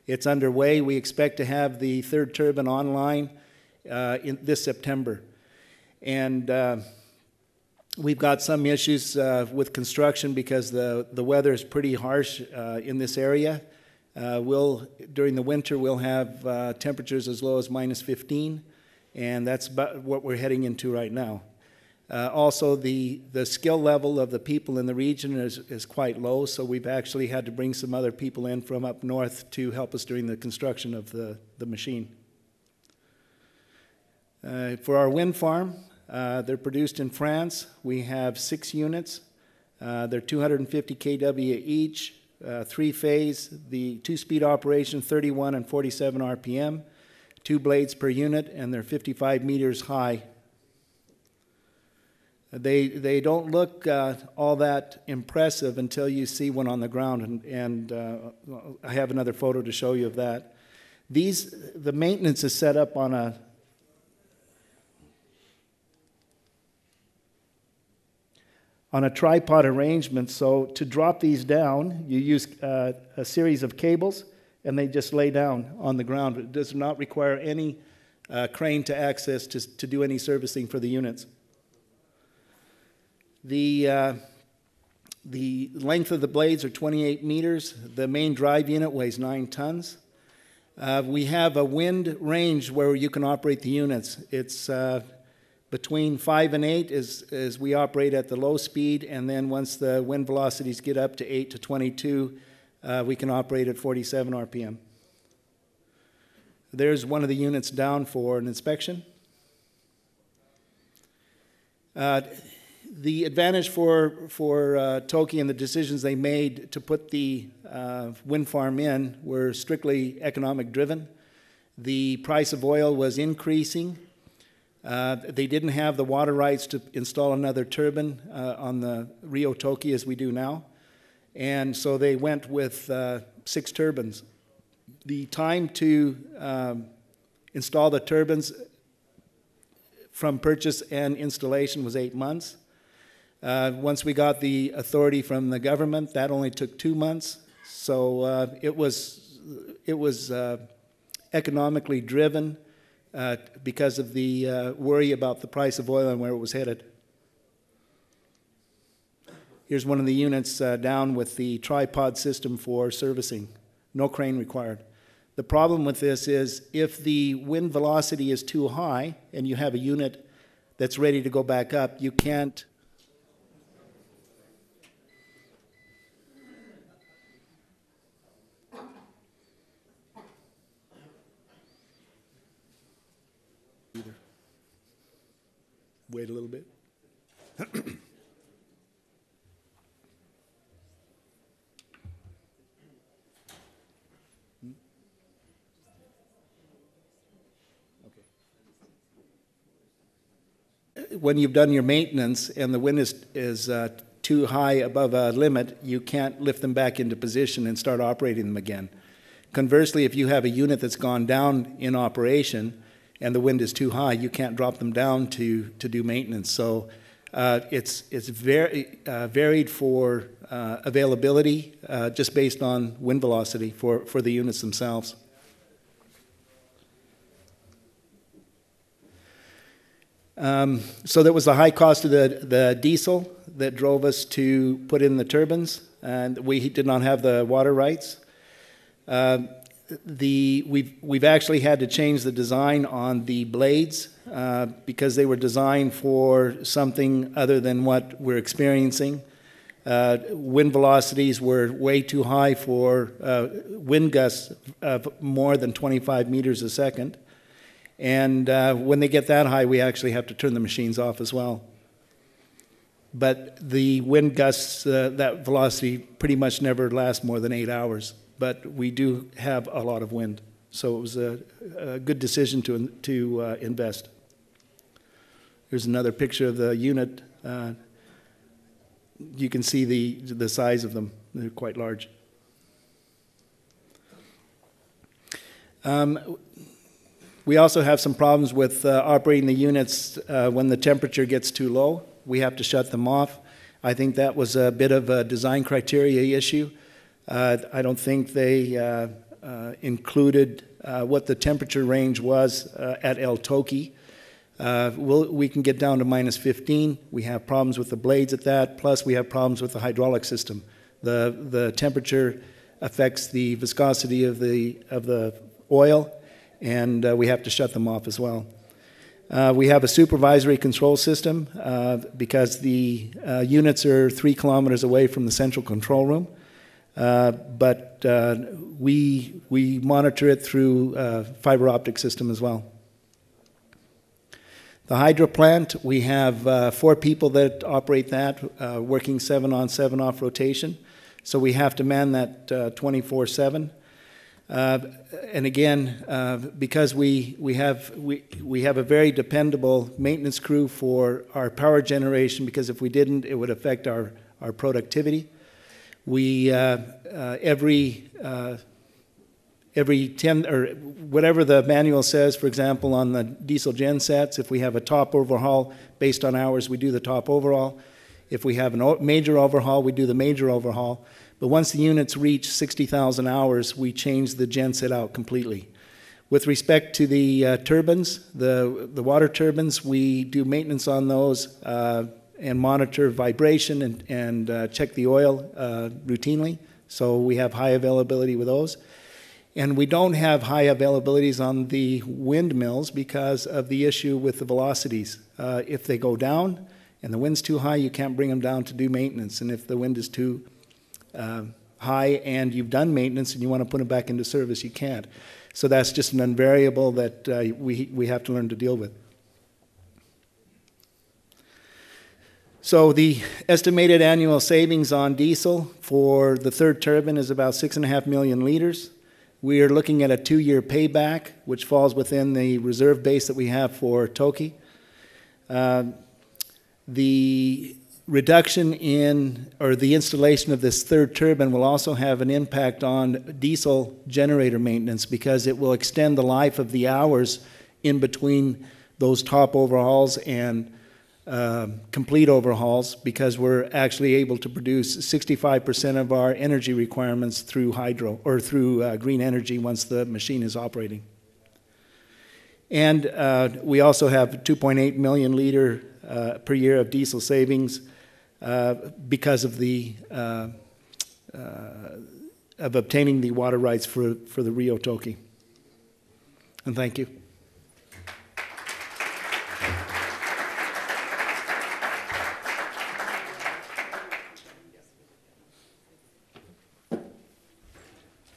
Speaker 5: it's underway. We expect to have the third turbine online in this September. And we've got some issues with construction because the weather is pretty harsh in this area. During the winter, we'll have temperatures as low as minus 15, and that's about what we're heading into right now. Also, the skill level of the people in the region is quite low, so we've actually had to bring some other people in from up north to help us during the construction of the machine. For our wind farm, they're produced in France. We have 6 units. They're 250 kW each, 3-phase, the 2-speed operation, 31 and 47 RPM, 2 blades per unit, and they're 55 meters high. They don't look all that impressive until you see one on the ground, and I have another photo to show you of that. The maintenance is set up on a tripod arrangement, so to drop these down, you use a series of cables, and they just lay down on the ground. It does not require any crane to access to do any servicing for the units. The length of the blades are 28 meters. The main drive unit weighs 9 tons. We have a wind range where you can operate the units. It's between 5 and 8 as we operate at the low speed, and then once the wind velocities get up to 8 to 22, we can operate at 47 RPM. There's one of the units down for an inspection. The advantage for Toki and the decisions they made to put the wind farm in were strictly economic driven. The price of oil was increasing. They didn't have the water rights to install another turbine on the Rio Toki as we do now. And so they went with 6 turbines. The time to install the turbines from purchase and installation was 8 months. Once we got the authority from the government, that only took 2 months. So it was economically driven because of the worry about the price of oil and where it was headed. Here's one of the units down with the tripod system for servicing. No crane required. The problem with this is if the wind velocity is too high and you have a unit that's ready to go back up, you can't. Wait a little bit. When you've done your maintenance and the wind is too high above a limit, you can't lift them back into position and start operating them again. Conversely, if you have a unit that's gone down in operation and the wind is too high, you can't drop them down to do maintenance. So it's very varied for availability just based on wind velocity for the units themselves. So that was the high cost of the diesel that drove us to put in the turbines, and we did not have the water rights. We've actually had to change the design on the blades because they were designed for something other than what we're experiencing. Wind velocities were way too high for wind gusts of more than 25 meters a second. And when they get that high, we actually have to turn the machines off as well. But the wind gusts, that velocity pretty much never lasts more than 8 hours. But we do have a lot of wind. So it was a good decision to invest. Here's another picture of the unit. You can see the size of them. They're quite large. We also have some problems with operating the units when the temperature gets too low. We have to shut them off. I think that was a bit of a design criteria issue. I don't think they included what the temperature range was at El Toki. We can get down to minus 15. We have problems with the blades at that, plus we have problems with the hydraulic system. The temperature affects the viscosity of the oil, and we have to shut them off as well. We have a supervisory control system because the units are 3 kilometers away from the central control room, but we monitor it through a fiber optic system as well. The hydro plant, we have 4 people that operate that, working 7 on 7 off rotation, so we have to man that 24/7. And again, because we have a very dependable maintenance crew for our power generation, because if we didn't, it would affect our productivity. We every 10 or whatever the manual says, for example, on the diesel gen sets, if we have a top overhaul based on hours, we do the top overhaul. If we have a major overhaul, we do the major overhaul. But once the units reach 60,000 hours, we change the genset out completely. With respect to the turbines, the water turbines, we do maintenance on those and monitor vibration and check the oil routinely. So we have high availability with those. And we don't have high availabilities on the windmills because of the issue with the velocities. If they go down and the wind's too high, you can't bring them down to do maintenance. And if the wind is too high and you've done maintenance and you want to put them back into service, you can't. So that's just an unvariable that we have to learn to deal with. So the estimated annual savings on diesel for the third turbine is about 6.5 million liters. We are looking at a 2-year payback, which falls within the reserve base that we have for Toki. The reduction in, or the installation of this third turbine will also have an impact on diesel generator maintenance because it will extend the life of the hours in between those top overhauls and complete overhauls, because we're actually able to produce 65% of our energy requirements through hydro or through green energy once the machine is operating. And we also have 2.8 million liter per year of diesel savings because of the of obtaining the water rights for the Rio Toki. And thank you.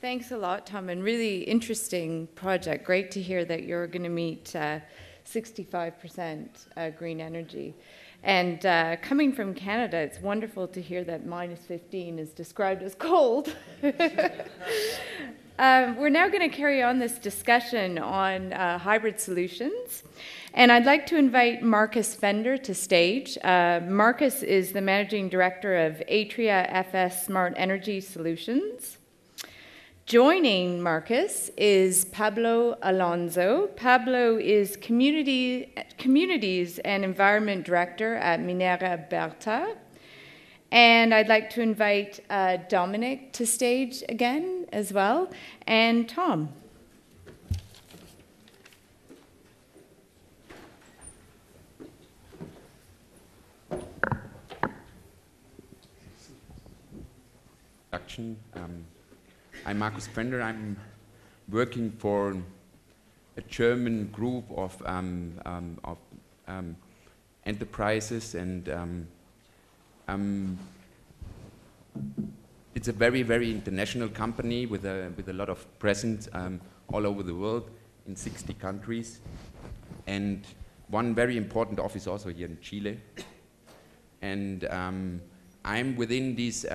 Speaker 2: Thanks a lot, Tom, and really interesting project. Great to hear that you're going to meet 65% green energy. And coming from Canada, it's wonderful to hear that -15 is described as cold. We're now going to carry on this discussion on hybrid solutions. And I'd like to invite Marcus Fender to stage. Marcus is the Managing Director of Atria FS Smart Energy Solutions. Joining Marcus is Pablo Alonso. Pablo is Communities and Environment Director at Minera Berta. And I'd like to invite Dominic to stage again as well, and Tom.
Speaker 6: I'm Markus Fender. I'm working for a German group of enterprises, and it's a very, very international company with a lot of presence all over the world in 60 countries, and one very important office also here in Chile. And I'm within this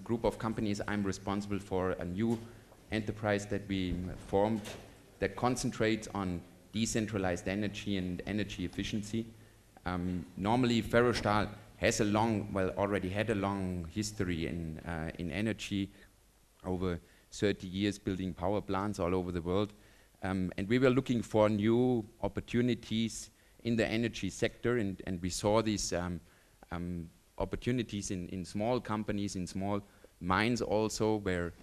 Speaker 6: group of companies. I'm responsible for a new enterprise that we formed that concentrates on decentralized energy and energy efficiency. Normally, Ferrostahl has already had a long history in energy, over 30 years building power plants all over the world. And we were looking for new opportunities in the energy sector, and we saw these opportunities in small companies, in small mines also, where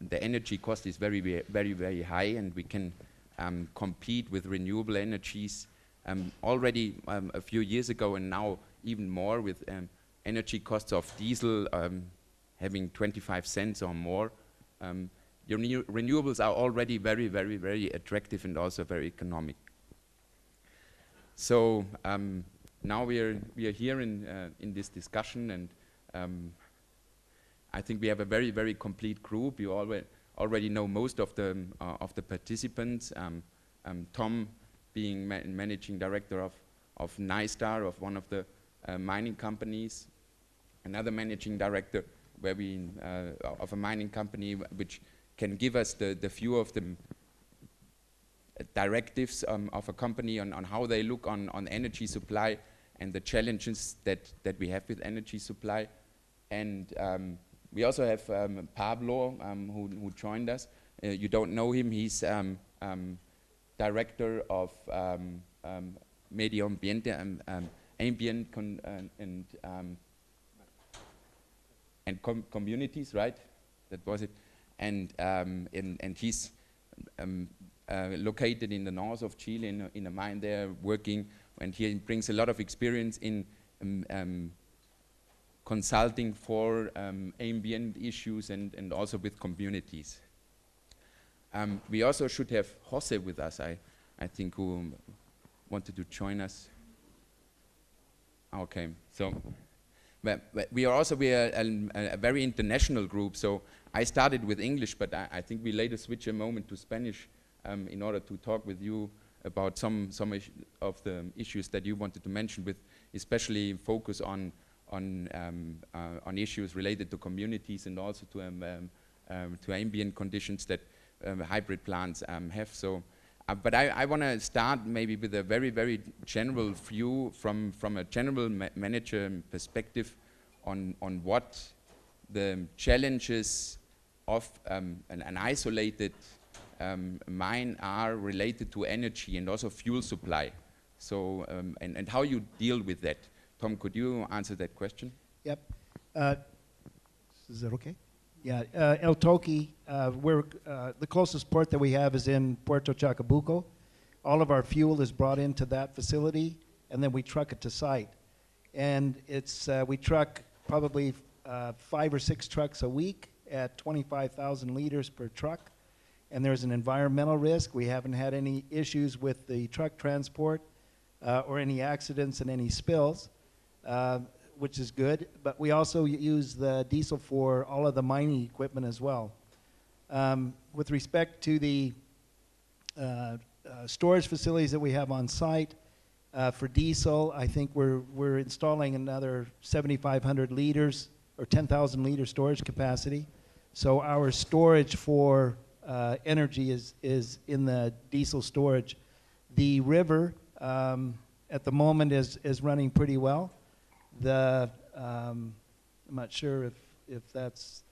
Speaker 6: the energy cost is very, very, very high, and we can compete with renewable energies already a few years ago, and now even more with energy costs of diesel having 25 cents or more. Renewables are already very, very, very attractive and also very economic. So now we are here in this discussion, and I think we have a very, very complete group. You already know most of the participants. Tom being managing director of NiStar, of one of the mining companies. Another managing director of a mining company which can give us the view of the directives of a company on how they look on energy supply and the challenges that we have with energy supply. And we also have Pablo, who joined us. You don't know him. He's director of Medio Ambiente, ambient and communities, right? That was it. And he's located in the north of Chile in a mine there, working, and he brings a lot of experience in consulting for ambient issues and also with communities. We also should have Jose with us, I think, who wanted to join us. Okay, so but we are a very international group. So I started with English, but I think we later switch a moment to Spanish in order to talk with you about some of the issues that you wanted to mention, with especially focus on issues related to communities and also to ambient conditions that hybrid plants have. So, but I want to start maybe with a very, very general view from a general manager perspective on what the challenges of an isolated mine are related to energy and also fuel supply. So, and how you deal with that. Tom, could you answer that question?
Speaker 5: Yep. Is that okay? Yeah, El Toqui, the closest port that we have is in Puerto Chacabuco. All of our fuel is brought into that facility, and then we truck it to site. And it's we truck probably 5 or 6 trucks a week at 25,000 liters per truck. And there's an environmental risk. We haven't had any issues with the truck transport or any accidents and any spills, which is good. But we also use the diesel for all of the mining equipment as well. With respect to the storage facilities that we have on site, for diesel, I think we're installing another 7,500 liters or 10,000 liter storage capacity. So our storage for energy is in the diesel storage. The river at the moment is running pretty well. I'm not sure if that's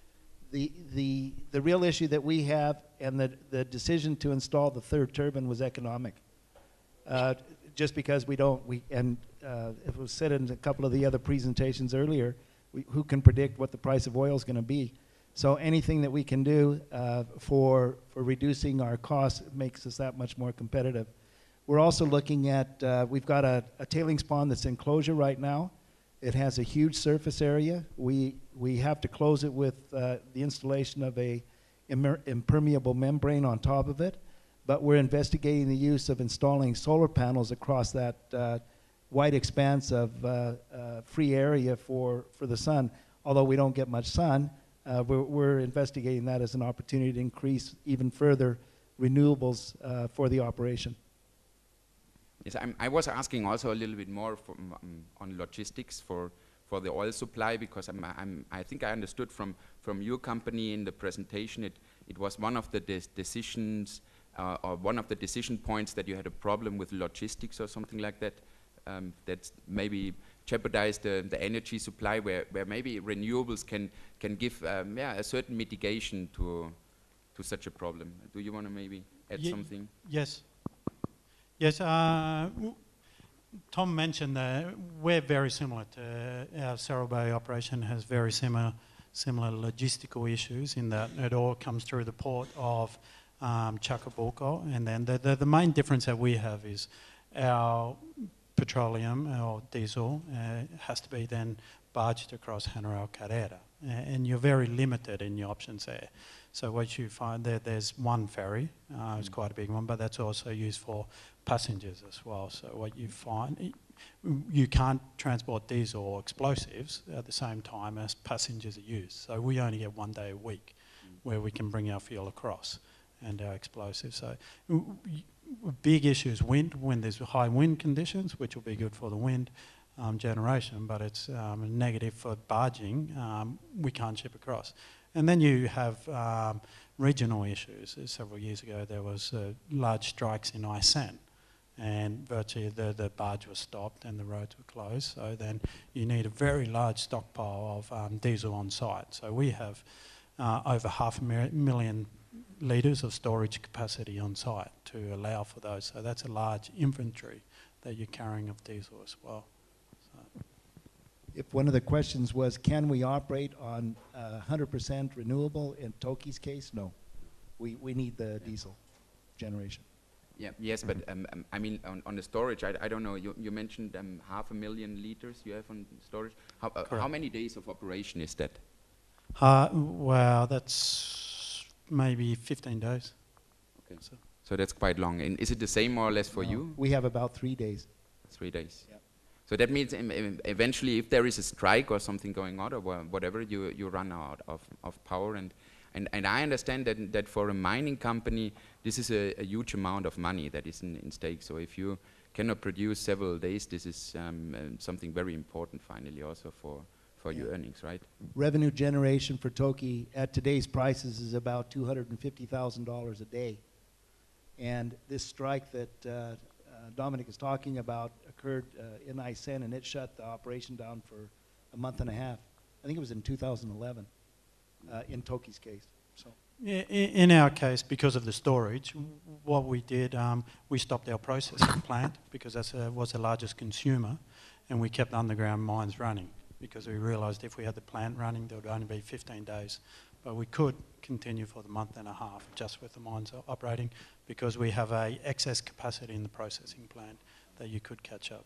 Speaker 5: the real issue that we have, and the decision to install the third turbine was economic. Just because it was said in a couple of the other presentations earlier, who can predict what the price of oil is going to be? So anything that we can do for reducing our costs makes us that much more competitive. We're also looking at, we've got a tailings pond that's in closure right now. It has a huge surface area. We have to close it with the installation of a impermeable membrane on top of it, but we're investigating the use of installing solar panels across that wide expanse of free area for the sun. Although we don't get much sun, we're investigating that as an opportunity to increase even further renewables for the operation.
Speaker 6: Yes, I was asking also a little bit more on logistics for the oil supply, because I think I understood from your company in the presentation it was one of the decisions or one of the decision points that you had a problem with logistics or something like that, that maybe jeopardized the energy supply, where maybe renewables can give a certain mitigation to such a problem. Do you want to maybe add something?
Speaker 1: Yes. Yes, Tom mentioned that we're very similar to our Cerro Bay operation has very similar logistical issues in that it all comes through the port of Chacabuco, and then the main difference that we have is our petroleum or diesel has to be then barged across General Carrera, and you're very limited in your options there. So what you find there's one ferry, it's quite a big one, but that's also used for passengers as well. So what you find, you can't transport diesel or explosives at the same time as passengers are used. So we only get 1 day a week where we can bring our fuel across and our explosives. So big issue is wind, when there's high wind conditions, which will be good for the wind generation, but it's negative for barging. We can't ship across. And then you have regional issues. Several years ago there was large strikes in Iceland, and virtually the barge was stopped and the roads were closed. So then you need a very large stockpile of diesel on site. So we have over 500,000 litres of storage capacity on site to allow for those. So that's a large inventory that you're carrying of diesel as well. So.
Speaker 5: If one of the questions was, can we operate on 100% renewable? In Toki's case, no. We need the diesel generation.
Speaker 6: Yeah, yes, but I mean, on the storage, I don't know, you mentioned 500,000 liters you have on storage. How many days of operation is that?
Speaker 1: Well, that's maybe 15 days.
Speaker 6: Okay, so that's quite long. And is it the same more or less for you?
Speaker 5: We have about 3 days.
Speaker 6: 3 days.
Speaker 5: Yeah.
Speaker 6: So that means eventually if there is a strike or something going on or whatever, you run out of power. And I understand that for a mining company, this is a huge amount of money that is in stake. So if you cannot produce several days, this is something very important finally also for your earnings, right?
Speaker 5: Revenue generation for Toki at today's prices is about $250,000 a day. And this strike that Dominic is talking about occurred in Iceland, and it shut the operation down for a month and a half. I think it was in 2011 in Toki's case. So.
Speaker 1: In our case, because of the storage, what we did, we stopped our processing plant because that was the largest consumer, and we kept underground mines running because we realised if we had the plant running, there would only be 15 days. But we could continue for the month and a half just with the mines operating because we have a excess capacity in the processing plant that you could catch up.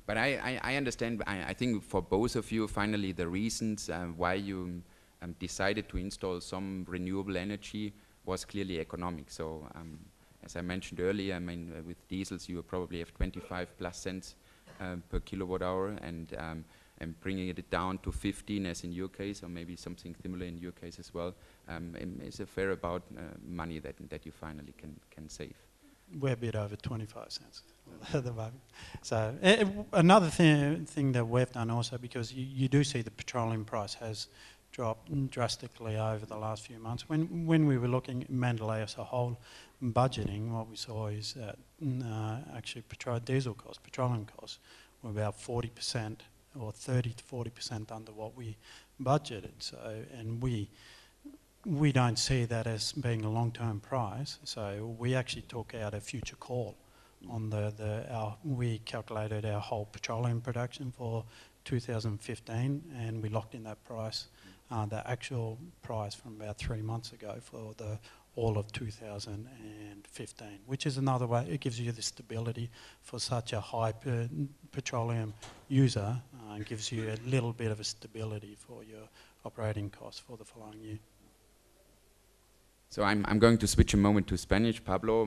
Speaker 6: But I understand, I think for both of you, finally, the reasons why you decided to install some renewable energy was clearly economic. So as I mentioned earlier, I mean, with diesels, you probably have 25 plus cents per kilowatt hour, and bringing it down to 15 as in your case, or maybe something similar in your case as well, is a fair about money that you finally can save.
Speaker 1: We're a bit over 25 cents at the moment. So another thing that we've done also, because you do see the petroleum price has dropped drastically over the last few months. When we were looking at Mandalay as a whole budgeting, what we saw is that actually diesel costs, petroleum costs, were about 40% or 30 to 40% under what we budgeted. So, and we don't see that as being a long-term price. So we actually took out a future call on we calculated our whole petroleum production for 2015, and we locked in that price, the actual price from about 3 months ago for all of 2015, which is another way. It gives you the stability for such a high petroleum user, and gives you a little bit of a stability for your operating costs for the following year.
Speaker 6: So I'm going to switch a moment to Spanish. Pablo,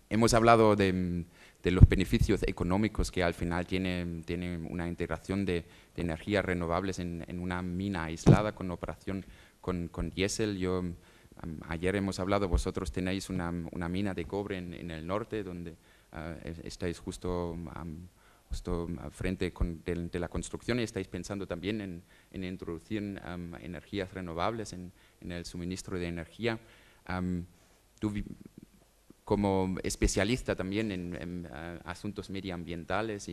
Speaker 6: hemos hablado de los beneficios económicos que al final tiene una integración de energías renovables en una mina aislada con operación con diésel. Ayer hemos hablado, vosotros tenéis una mina de cobre en el norte, donde estáis justo frente de la construcción, y estáis pensando también en introducir energías renovables en el suministro de energía. Tú, como especialista también en asuntos medioambientales,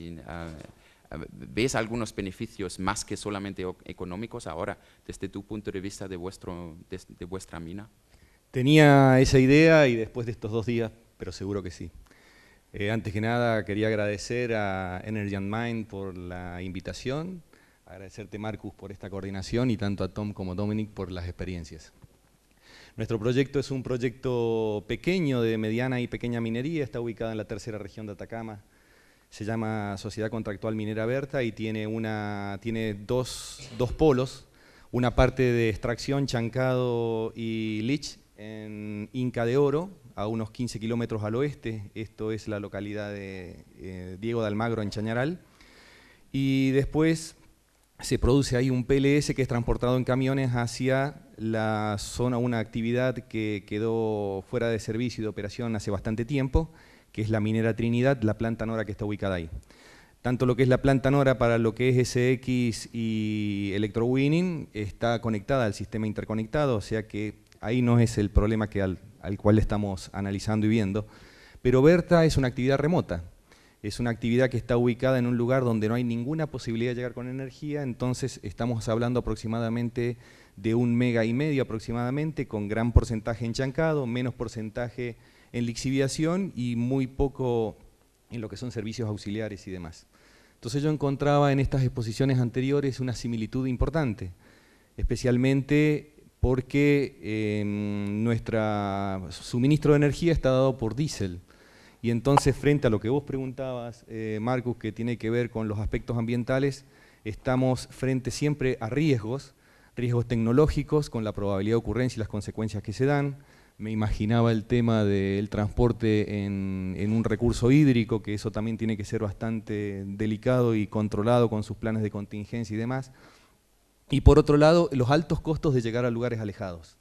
Speaker 6: ¿ves algunos beneficios más que solamente económicos ahora, desde tu punto de vista de vuestra mina?
Speaker 7: Tenía esa idea y después de estos 2 días, pero seguro que sí. Antes que nada, quería agradecer a Energy and Mind por la invitación, agradecerte, Marcus, por esta coordinación, y tanto a Tom como Dominic por las experiencias. Nuestro proyecto es un proyecto pequeño de mediana y pequeña minería, está ubicado en la 3ª región de Atacama, se llama Sociedad Contractual Minera Berta y tiene dos polos, una parte de extracción, chancado y leach en Inca de Oro, a unos 15 kilómetros al oeste. Esto es la localidad de Diego de Almagro, en Chañaral, y después se produce ahí un PLS que es transportado en camiones hacia la zona, una actividad que quedó fuera de servicio y de operación hace bastante tiempo, que es la minera Trinidad, la planta Nora que está ubicada ahí. Tanto lo que es la planta Nora para lo que es SX y electrowinning está conectada al sistema interconectado, o sea que ahí no es el problema que al cual estamos analizando y viendo. Pero Berta es una actividad remota, es una actividad que está ubicada en un lugar donde no hay ninguna posibilidad de llegar con energía, entonces estamos hablando aproximadamente de 1,5 megas aproximadamente, con gran porcentaje en chancado, menos porcentaje en lixiviación y muy poco en lo que son servicios auxiliares y demás. Entonces yo encontraba en estas exposiciones anteriores una similitud importante, especialmente porque nuestro suministro de energía está dado por diésel. Y entonces, frente a lo que vos preguntabas, Marcus, que tiene que ver con los aspectos ambientales, estamos frente siempre a riesgos tecnológicos, con la probabilidad de ocurrencia y las consecuencias que se dan. Me imaginaba el tema del transporte en un recurso hídrico, que eso también tiene que ser bastante delicado y controlado con sus planes de contingencia y demás. Y por otro lado, los altos costos de llegar a lugares alejados.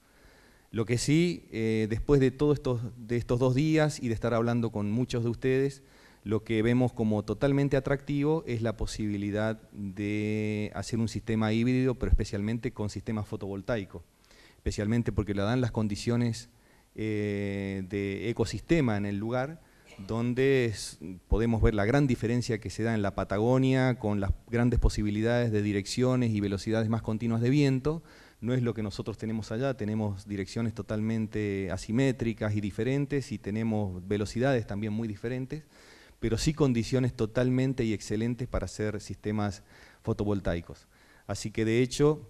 Speaker 7: Lo que sí, después de todos estos 2 días y de estar hablando con muchos de ustedes, lo que vemos como totalmente atractivo es la posibilidad de hacer un sistema híbrido, pero especialmente con sistemas fotovoltaicos, especialmente porque le dan las condiciones de ecosistema en el lugar, donde podemos ver la gran diferencia que se da en la Patagonia, con las grandes posibilidades de direcciones y velocidades más continuas de viento. No es lo que nosotros tenemos allá, tenemos direcciones totalmente asimétricas y diferentes, y tenemos velocidades también muy diferentes, pero sí condiciones totalmente y excelentes para hacer sistemas fotovoltaicos. Así que de hecho,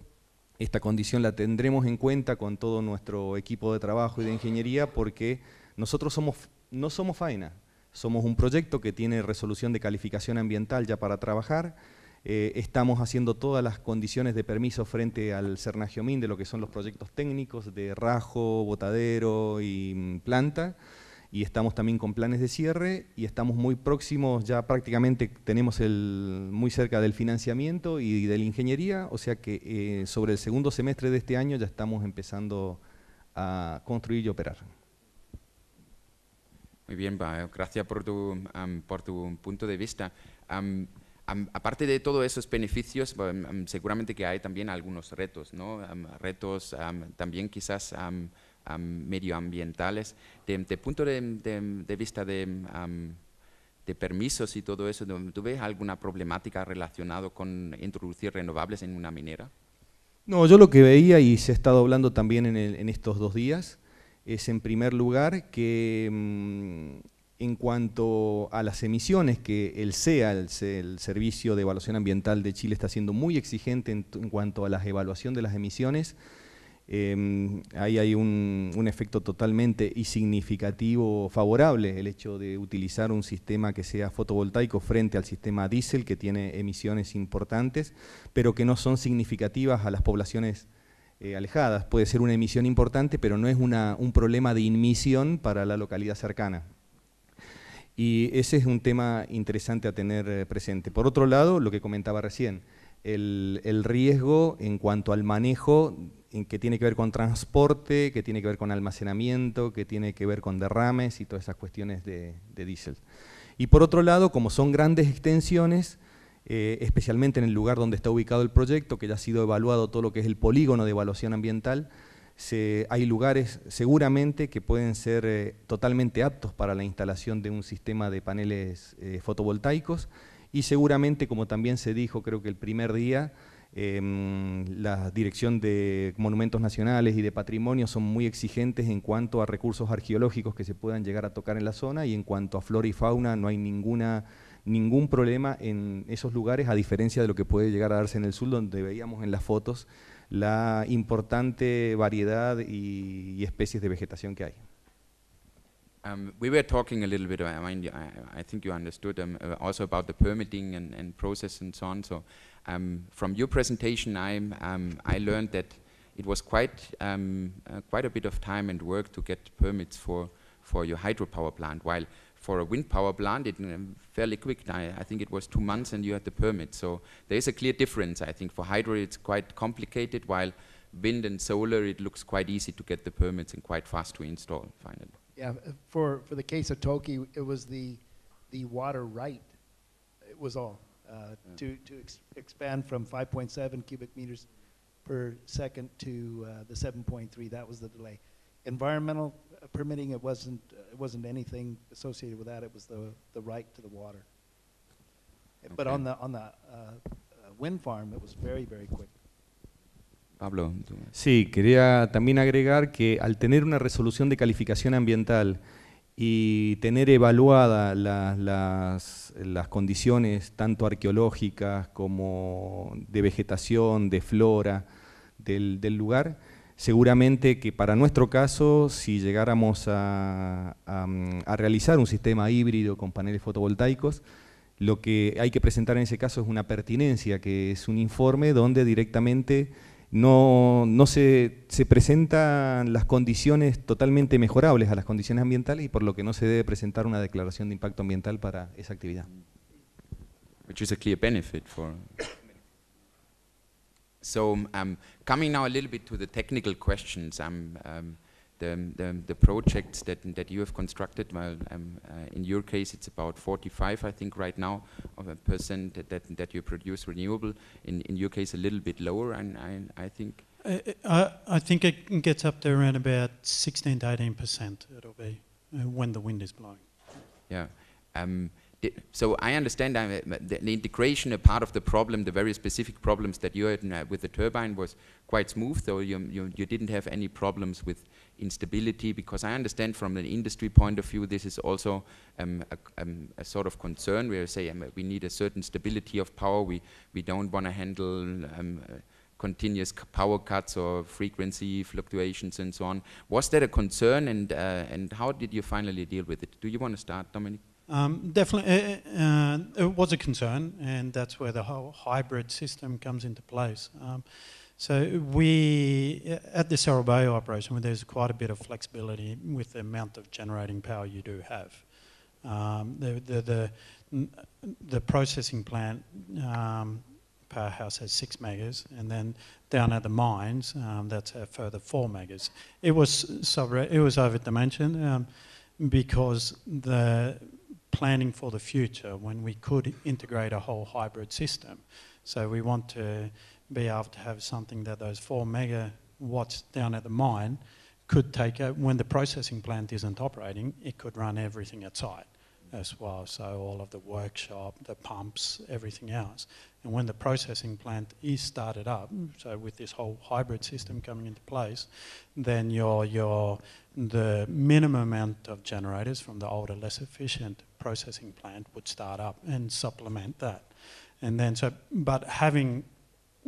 Speaker 7: esta condición la tendremos en cuenta con todo nuestro equipo de trabajo y de ingeniería, porque nosotros no somos faena, somos un proyecto que tiene resolución de calificación ambiental ya para trabajar. Estamos haciendo todas las condiciones de permiso frente al Cernagiomín de lo que son los proyectos técnicos de rajo, botadero y planta, y estamos también con planes de cierre, y estamos muy próximos, ya prácticamente tenemos muy cerca del financiamiento y de la ingeniería, o sea que sobre el segundo semestre de este año ya estamos empezando a construir y operar.
Speaker 6: Muy bien, gracias por tu punto de vista. Aparte de todos esos beneficios, seguramente que hay también algunos retos, ¿no? Retos también quizás medioambientales. De punto de vista de permisos y todo eso, ¿tú ves alguna problemática relacionada con introducir renovables en una minera?
Speaker 7: No, yo lo que veía, y se ha estado hablando también en estos 2 días, es en primer lugar que en cuanto a las emisiones, que el SEA, el Servicio de Evaluación Ambiental de Chile, está siendo muy exigente en cuanto a la evaluación de las emisiones. Ahí hay un efecto totalmente y significativo favorable, el hecho de utilizar un sistema que sea fotovoltaico frente al sistema diésel, que tiene emisiones importantes, pero que no son significativas a las poblaciones alejadas. Puede ser una emisión importante, pero no es un problema de inmisión para la localidad cercana. Y ese es un tema interesante a tener presente. Por otro lado, lo que comentaba recién, el riesgo en cuanto al manejo, que tiene que ver con transporte, que tiene que ver con almacenamiento, que tiene que ver con derrames y todas esas cuestiones de diésel. Y por otro lado, como son grandes extensiones, especialmente en el lugar donde está ubicado el proyecto, que ya ha sido evaluado todo lo que es el polígono de evaluación ambiental, hay lugares seguramente que pueden ser totalmente aptos para la instalación de un sistema de paneles fotovoltaicos, y seguramente, como también se dijo, creo que el primer día, la Dirección de Monumentos Nacionales y de Patrimonio son muy exigentes en cuanto a recursos arqueológicos que se puedan llegar a tocar en la zona, y en cuanto a flora y fauna no hay ningún problema en esos lugares, a diferencia de lo que puede llegar a darse en el sur, donde veíamos en las fotos la importante variedad y especies de vegetación que hay.
Speaker 6: We were talking a little bit, I think you understood, also about the permitting and process and so on. So from your presentation, I learned that it was quite a bit of time and work to get permits for your hydropower plant, while for a wind power plant, it fairly quick. I think it was 2 months and you had the permit. So there is a clear difference. I think for hydro it's quite complicated, while wind and solar, it looks quite easy to get the permits and quite fast to install finally.
Speaker 5: Yeah, for the case of Toki, it was the water right. It was all. expand from 5.7 cubic meters per second to the 7.3. That was the delay. Environmental permitting, it wasn't anything associated with that. It was the right to the water. Okay. But on the wind farm, it was very, very quick.
Speaker 6: Pablo.
Speaker 7: Sí, quería también agregar que al tener una resolución de calificación ambiental y tener evaluadas las condiciones tanto arqueológicas como de vegetación, de flora del lugar, seguramente que para nuestro caso, si llegáramos a realizar un sistema híbrido con paneles fotovoltaicos, lo que hay que presentar en ese caso es una pertinencia, que es un informe donde directamente no se presentan las condiciones totalmente mejorables a las condiciones ambientales y por lo que no se debe presentar una declaración de impacto ambiental para esa actividad.
Speaker 6: Which is a clear benefit for... So, coming now a little bit to the technical questions, the projects that you have constructed, well, in your case it's about 45, I think, right now, of a percent that you produce renewable. In your case, a little bit lower, and I think.
Speaker 1: I think it gets up to around about 16 to 18%. It'll be when the wind is blowing.
Speaker 6: Yeah. So I understand the integration, a part of the problem, the very specific problems that you had with the turbine was quite smooth, so you didn't have any problems with instability, because I understand from an industry point of view this is also a sort of concern where you say we need a certain stability of power, we don't want to handle continuous power cuts or frequency fluctuations and so on. Was that a concern, and how did you finally deal with it? Do you want to start, Dominic?
Speaker 1: Definitely, it was a concern, and that's where the whole hybrid system comes into place. So we, at the Cerro Bayo operation, there's quite a bit of flexibility with the amount of generating power you do have. The processing plant powerhouse has 6 megas, and then down at the mines, that's a further 4 megas. It was over dimension because the planning for the future when we could integrate a whole hybrid system. So we want to be able to have something that those 4 megawatts down at the mine could take out when the processing plant isn't operating, it could run everything at site as well. So all of the workshop, the pumps, everything else. And when the processing plant is started up, so with this whole hybrid system coming into place, then the minimum amount of generators from the older, less efficient processing plant would start up and supplement that. And then but having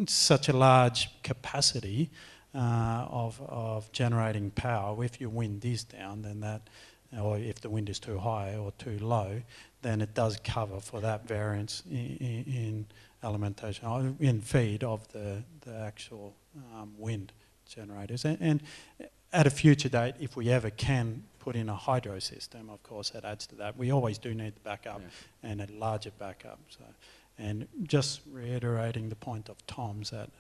Speaker 1: such a large capacity of generating power, if your wind is down, then that, or if the wind is too high or too low, then it does cover for that variance in alimentation, in feed of the actual wind generators. And at a future date, if we ever can put in a hydro system, of course, that adds to that. We always do need the backup and a larger backup. So, and just reiterating the point of Tom's that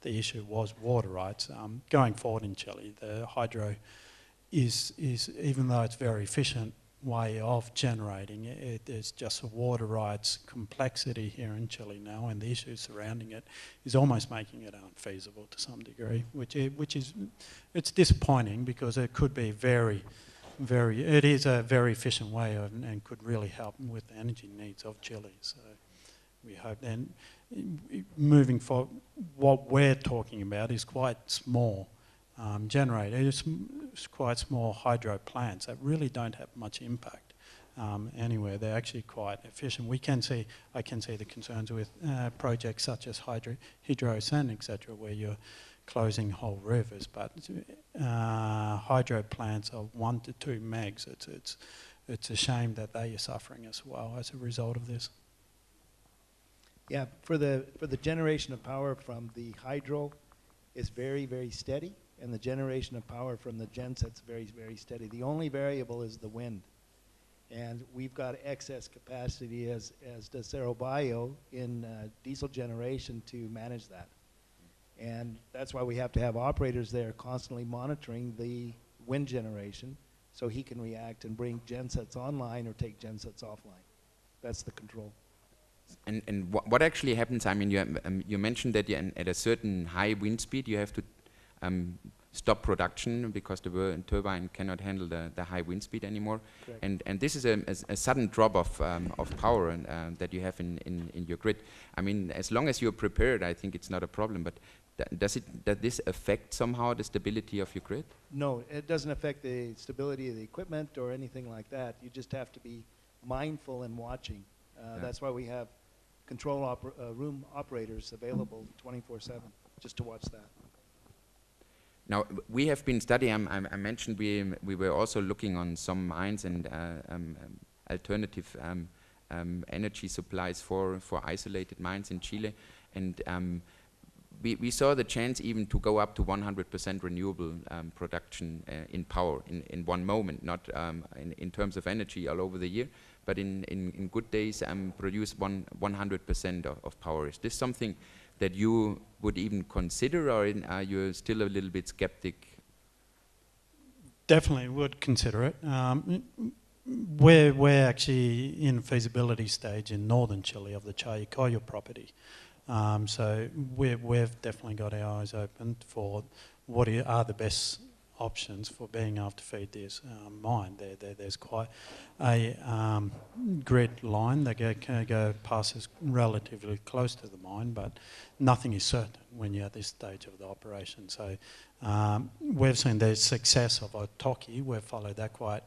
Speaker 1: the issue was water rights. Going forward in Chile, the hydro is even though it's very efficient way of generating, there's just a water rights complexity here in Chile now, and the issues surrounding it is almost making it unfeasible to some degree, which is it's disappointing because it could be it is a very efficient way of, and could really help with the energy needs of Chile. So we hope then moving forward, what we're talking about is quite small generators, it's quite small hydro plants that really don't have much impact anywhere. They're actually quite efficient. I can see the concerns with projects such as Hydrosan, etc., where you're closing whole rivers, but hydro plants of 1 to 2 megs, it's a shame that they are suffering as well as a result of this.
Speaker 5: Yeah, for the generation of power from the hydro is very, very steady, and the generation of power from the gensets very, very steady. The only variable is the wind. And we've got excess capacity, as does Cerro Bayo, in diesel generation to manage that. And that's why we have to have operators there constantly monitoring the wind generation so he can react and bring gensets online or take gensets offline. That's the control.
Speaker 6: And what actually happens, I mean, you mentioned that at a certain high wind speed you have to stop production because the turbine cannot handle the high wind speed anymore. And this is a sudden drop of power that you have in your grid. I mean, as long as you're prepared, I think it's not a problem, but does this affect somehow the stability of your grid?
Speaker 5: No, it doesn't affect the stability of the equipment or anything like that. You just have to be mindful and watching. That's why we have control room operators available 24/7 just to watch that.
Speaker 6: Now, we have been studying, I mentioned we were also looking on some mines and alternative energy supplies for isolated mines in Chile. And we saw the chance even to go up to 100% renewable production in power in one moment, not in terms of energy all over the year, but in good days produce 100% of power. Is this something that you would even consider, or are you still a little bit skeptic?
Speaker 1: Definitely would consider it. We're actually in feasibility stage in northern Chile of the Chayicoyo property. So we've definitely got our eyes open for what are the best options for being able to feed this mine. There's quite a grid line that passes relatively close to the mine, but nothing is certain when you're at this stage of the operation. So we've seen the success of Otoki. We've followed that quite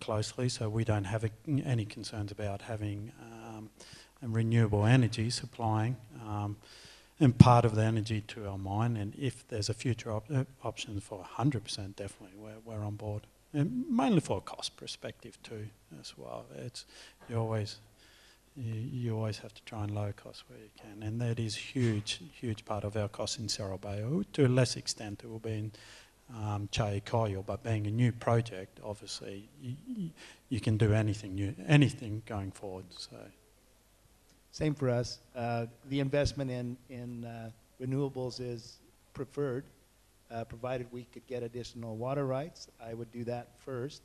Speaker 1: closely, so we don't have any concerns about having renewable energy supplying and part of the energy to our mine. And if there's a future option for 100%, definitely we're on board. And mainly for a cost perspective too, as well. You always have to try and lower costs where you can, and that is huge part of our costs in Cerro Bay. To a less extent, it will be in Chayicoyo, but being a new project, obviously you can do anything going forward. So.
Speaker 5: Same for us. The investment in renewables is preferred, provided we could get additional water rights. I would do that first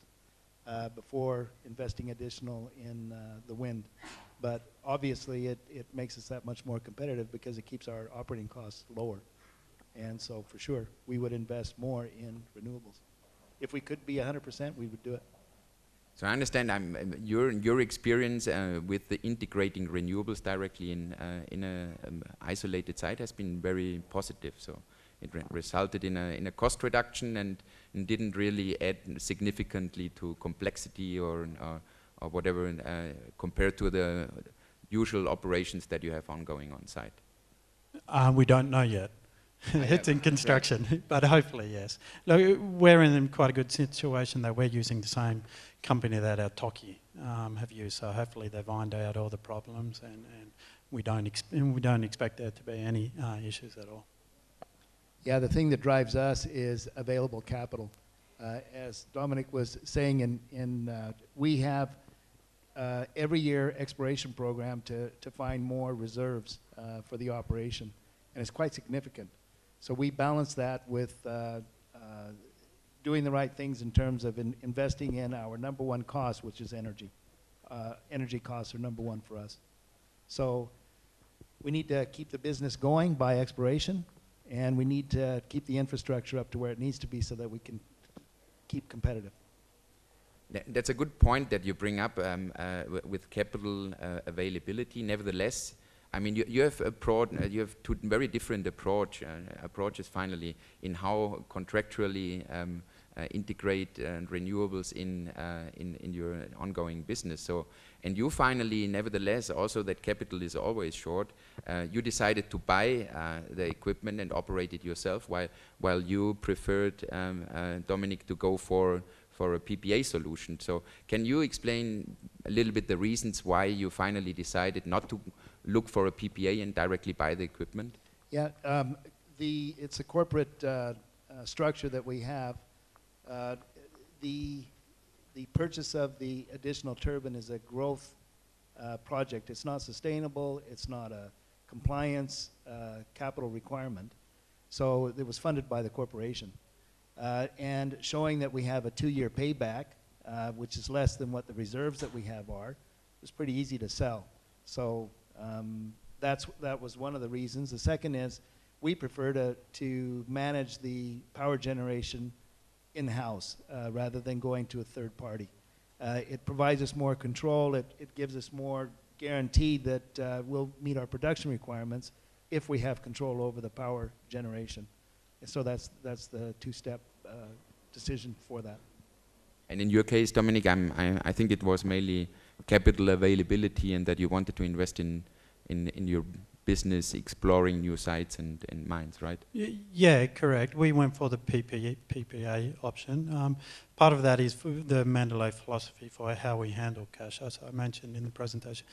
Speaker 5: before investing additional in the wind. But obviously it makes us that much more competitive because it keeps our operating costs lower. And so for sure, we would invest more in renewables. If we could be 100%, we would do it.
Speaker 6: So I understand your experience with the integrating renewables directly in an isolated site has been very positive. So it resulted in a cost reduction and didn't really add significantly to complexity or whatever compared to the usual operations that you have ongoing on site.
Speaker 1: We don't know yet. It's in construction, but hopefully yes. Look, we're in quite a good situation that we're using the same company that our Toki have used, so hopefully they've ironed out all the problems, and we don't expect there to be any issues at all.
Speaker 5: Yeah, the thing that drives us is available capital. As Dominic was saying, we have every year exploration program to find more reserves for the operation, and it's quite significant. So we balance that with doing the right things in terms of investing in our number one cost, which is energy. Energy costs are number one for us. So we need to keep the business going by exploration, and we need to keep the infrastructure up to where it needs to be so that we can keep competitive.
Speaker 6: That's a good point that you bring up with capital availability. Nevertheless, I mean, you have two very different approaches finally in how contractually integrate renewables in your ongoing business. So, and you finally, nevertheless, also that capital is always short. You decided to buy the equipment and operate it yourself, while you preferred Dominic to go for a PPA solution. So, can you explain a little bit the reasons why you finally decided not to look for a PPA and directly buy the equipment?
Speaker 5: Yeah, it's a corporate structure that we have. The purchase of the additional turbine is a growth project. It's not sustainable. It's not a compliance capital requirement. So it was funded by the corporation. And showing that we have a 2-year payback, which is less than what the reserves that we have are, it was pretty easy to sell. So That was one of the reasons. The second is we prefer to manage the power generation in-house rather than going to a third party. It provides us more control. It gives us more guarantee that we'll meet our production requirements if we have control over the power generation. And so that's the two-step decision for that.
Speaker 6: And in your case, Dominic, I think it was mainly capital availability and that you wanted to invest in your business, exploring new sites and mines, right?
Speaker 1: Yeah, correct. We went for the PPA option. Part of that is for the Mandalay philosophy for how we handle cash. As I mentioned in the presentation,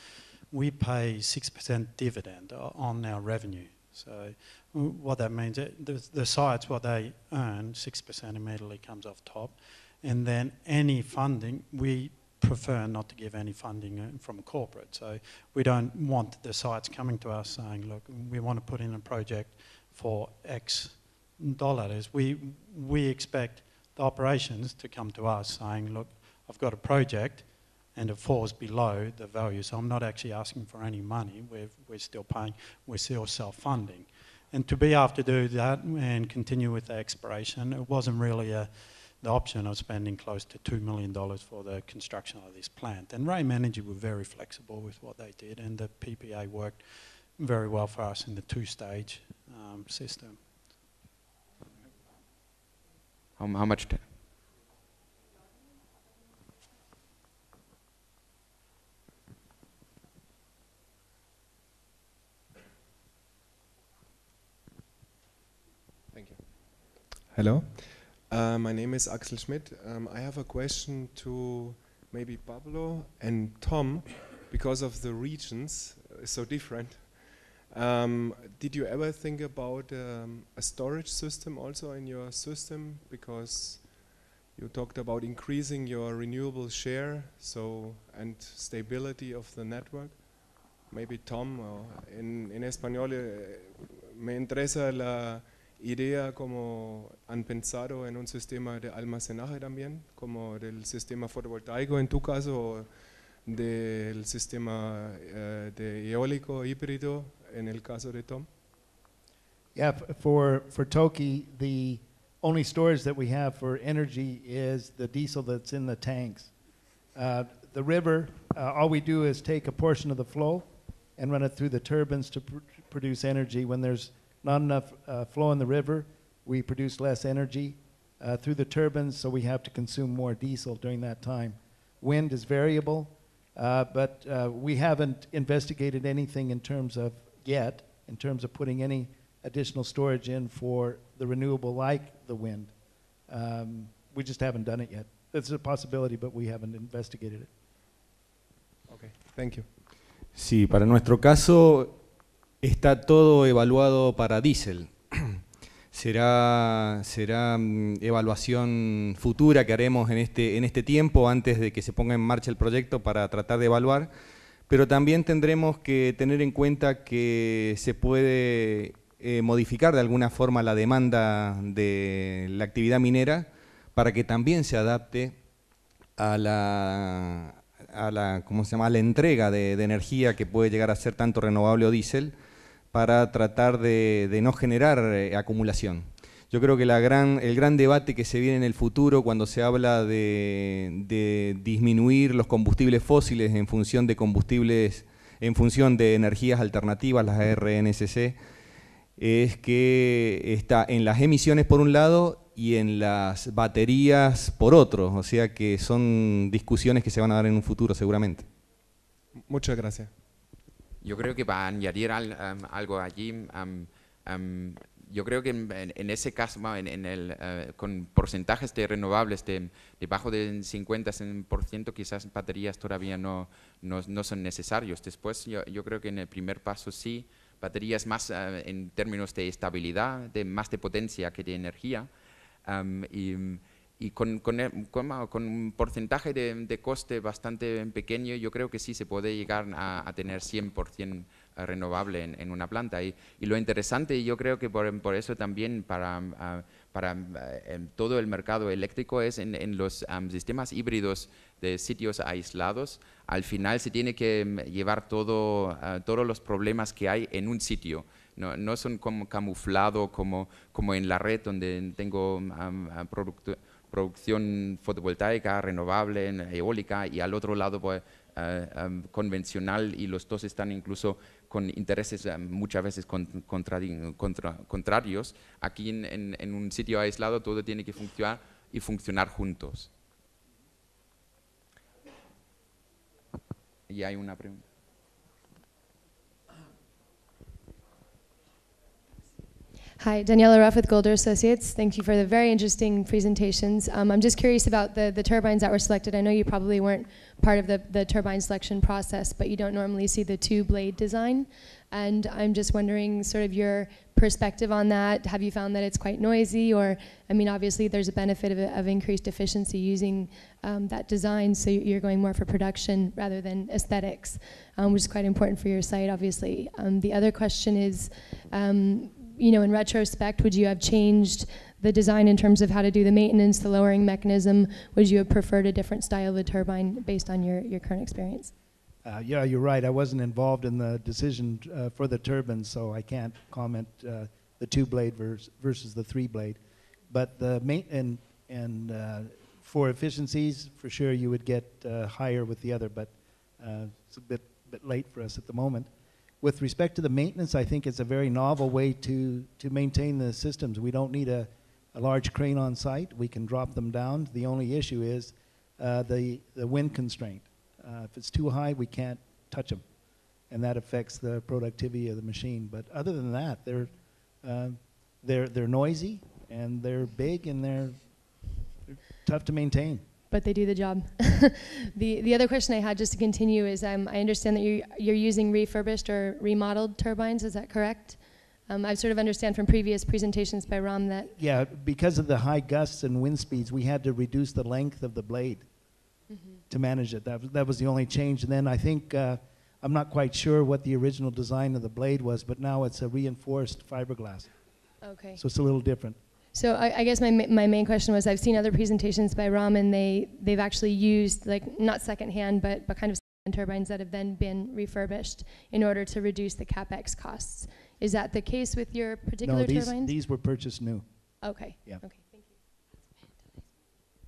Speaker 1: we pay 6% dividend on our revenue. So what that means, the sites, what they earn, 6% immediately comes off top. And then any funding, we prefer not to give any funding from corporate. So we don't want the sites coming to us saying, look, we want to put in a project for X dollars. We expect the operations to come to us saying, look, I've got a project and it falls below the value. So I'm not actually asking for any money. We're still paying, we're still self-funding. And to be able to do that and continue with the exploration, it wasn't really the option of spending close to $2 million for the construction of this plant. And REMS Energy were very flexible with what they did, and the PPA worked very well for us in the two-stage system.
Speaker 6: How much?
Speaker 8: Thank you. Hello. My name is Axel Schmidt. I have a question to maybe Pablo and Tom, because of the regions so different. Did you ever think about a storage system also in your system? Because you talked about increasing your renewable share, and stability of the network. Maybe Tom, en español, me interesa la idea como han pensado en un sistema de almacenaje también, como del sistema fotovoltaico en tu caso, o del sistema de eólico híbrido en el caso de Tom?
Speaker 5: Yeah, for Toki, the only storage that we have for energy is the diesel that's in the tanks. The river, all we do is take a portion of the flow and run it through the turbines to produce energy. When there's not enough flow in the river, we produce less energy through the turbines, so we have to consume more diesel during that time. Wind is variable, but we haven't investigated anything in terms of putting any additional storage in for the renewable like the wind. We just haven't done it yet. It's a possibility, but we haven't investigated it.
Speaker 8: Okay, thank you.
Speaker 7: Sí, para nuestro caso está todo evaluado para diésel. Será evaluación futura que haremos en este tiempo antes de que se ponga en marcha el proyecto para tratar de evaluar, pero también tendremos que tener en cuenta que se puede modificar de alguna forma la demanda de la actividad minera para que también se adapte a la entrega de energía que puede llegar a ser tanto renovable o diésel, para tratar de no generar acumulación. Yo creo que el gran debate que se viene en el futuro cuando se habla de disminuir los combustibles fósiles en función de energías alternativas, las RNSC, es que está en las emisiones por un lado y en las baterías por otro, o sea que son discusiones que se van a dar en un futuro seguramente.
Speaker 8: Muchas gracias.
Speaker 6: Yo creo que para añadir algo allí, yo creo que en ese caso, con porcentajes de renovables debajo del 50% quizás baterías todavía no son necesarios. Después yo creo que en el primer paso sí, baterías más en términos de estabilidad, más de potencia que de energía, y con un porcentaje de coste bastante pequeño, yo creo que sí se puede llegar a tener 100% renovable en una planta. Y lo interesante, yo creo que por eso también para para todo el mercado eléctrico es en los sistemas híbridos de sitios aislados. Al final se tiene que llevar todos los problemas que hay en un sitio. No son como camuflado como en la red donde tengo producción fotovoltaica, renovable, eólica, y al otro lado pues, convencional, y los dos están incluso con intereses muchas veces contrarios. Aquí en un sitio aislado todo tiene que funcionar y funcionar juntos. Y hay una pregunta.
Speaker 9: Hi, Daniela Ruff with Golder Associates. Thank you for the very interesting presentations. I'm just curious about the turbines that were selected. I know you probably weren't part of the turbine selection process, but you don't normally see the two-blade design. And I'm just wondering sort of your perspective on that. Have you found that it's quite noisy? Or, I mean, obviously there's a benefit of increased efficiency using that design, so you're going more for production rather than aesthetics, which is quite important for your site, obviously. The other question is, you know, in retrospect, would you have changed the design in terms of how to do the maintenance, the lowering mechanism? Would you have preferred a different style of the turbine based on your current experience?
Speaker 5: Yeah, you're right. I wasn't involved in the decision for the turbines, so I can't comment the two-blade versus the three-blade. But the for efficiencies, for sure, you would get higher with the other, but it's a bit late for us at the moment. With respect to the maintenance, I think it's a very novel way to maintain the systems. We don't need a large crane on site. We can drop them down. The only issue is the wind constraint. If it's too high, we can't touch them, and that affects the productivity of the machine. But other than that, they're noisy, and they're big, and they're tough to maintain.
Speaker 9: But they do the job. The other question I had, just to continue, is I understand that you're using refurbished or remodeled turbines. Is that correct? I sort of understand from previous presentations by Ram that...
Speaker 5: Yeah, because of the high gusts and wind speeds, we had to reduce the length of the blade to manage it. That was the only change. And then I think, I'm not quite sure what the original design of the blade was, but now it's a reinforced fiberglass.
Speaker 9: Okay.
Speaker 5: So it's a little different.
Speaker 9: So I guess my main question was, I've seen other presentations by Ram, and they've actually used, like, not secondhand, but kind of turbines that have then been refurbished in order to reduce the CapEx costs. Is that the case with your particular turbines?
Speaker 5: No, these were purchased new.
Speaker 9: Okay.
Speaker 5: Yeah.
Speaker 9: Okay. Thank you.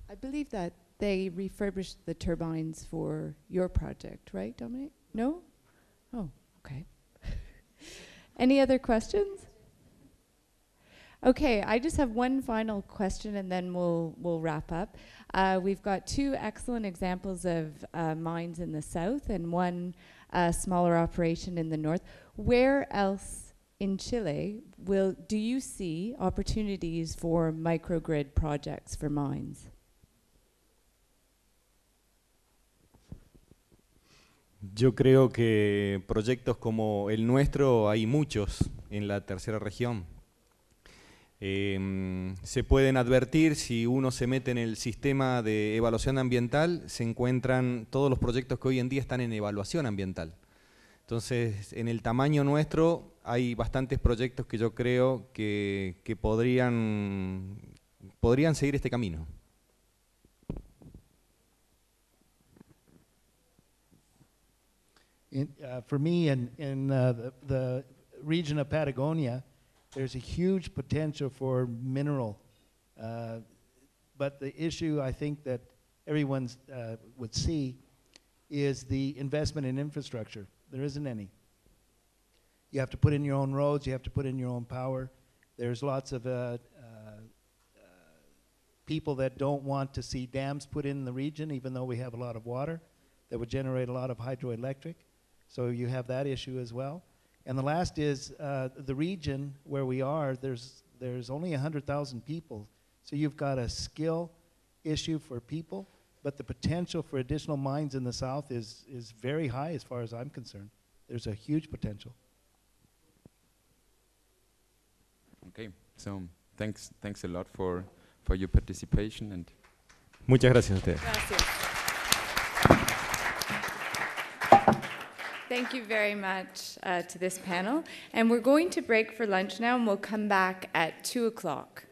Speaker 10: I believe that they refurbished the turbines for your project, right, Dominic? No? Oh, okay. Any other questions? Okay, I just have one final question, and then we'll wrap up. We've got two excellent examples of mines in the south and one smaller operation in the north. Where else in Chile do you see opportunities for microgrid projects for mines?
Speaker 7: Yo creo que proyectos como el nuestro hay muchos en la tercera región. Se pueden advertir, si uno se mete en el sistema de evaluación ambiental, se encuentran todos los proyectos que hoy en día están en evaluación ambiental. Entonces, en el tamaño nuestro hay bastantes proyectos que yo creo que podrían seguir este camino.
Speaker 5: For me, in the region of Patagonia, there's a huge potential for mineral, but the issue I think that everyone would see is the investment in infrastructure. There isn't any. You have to put in your own roads, you have to put in your own power. There's lots of people that don't want to see dams put in the region, even though we have a lot of water that would generate a lot of hydroelectric. So you have that issue as well. And the last is the region where we are, there's only 100,000 people. So you've got a skill issue for people, but the potential for additional mines in the south is very high as far as I'm concerned. There's a huge potential.
Speaker 6: Okay, so thanks a lot for your participation. And
Speaker 7: Muchas gracias a ustedes.
Speaker 2: Gracias. Thank you very much to this panel. And we're going to break for lunch now, and we'll come back at 2 o'clock.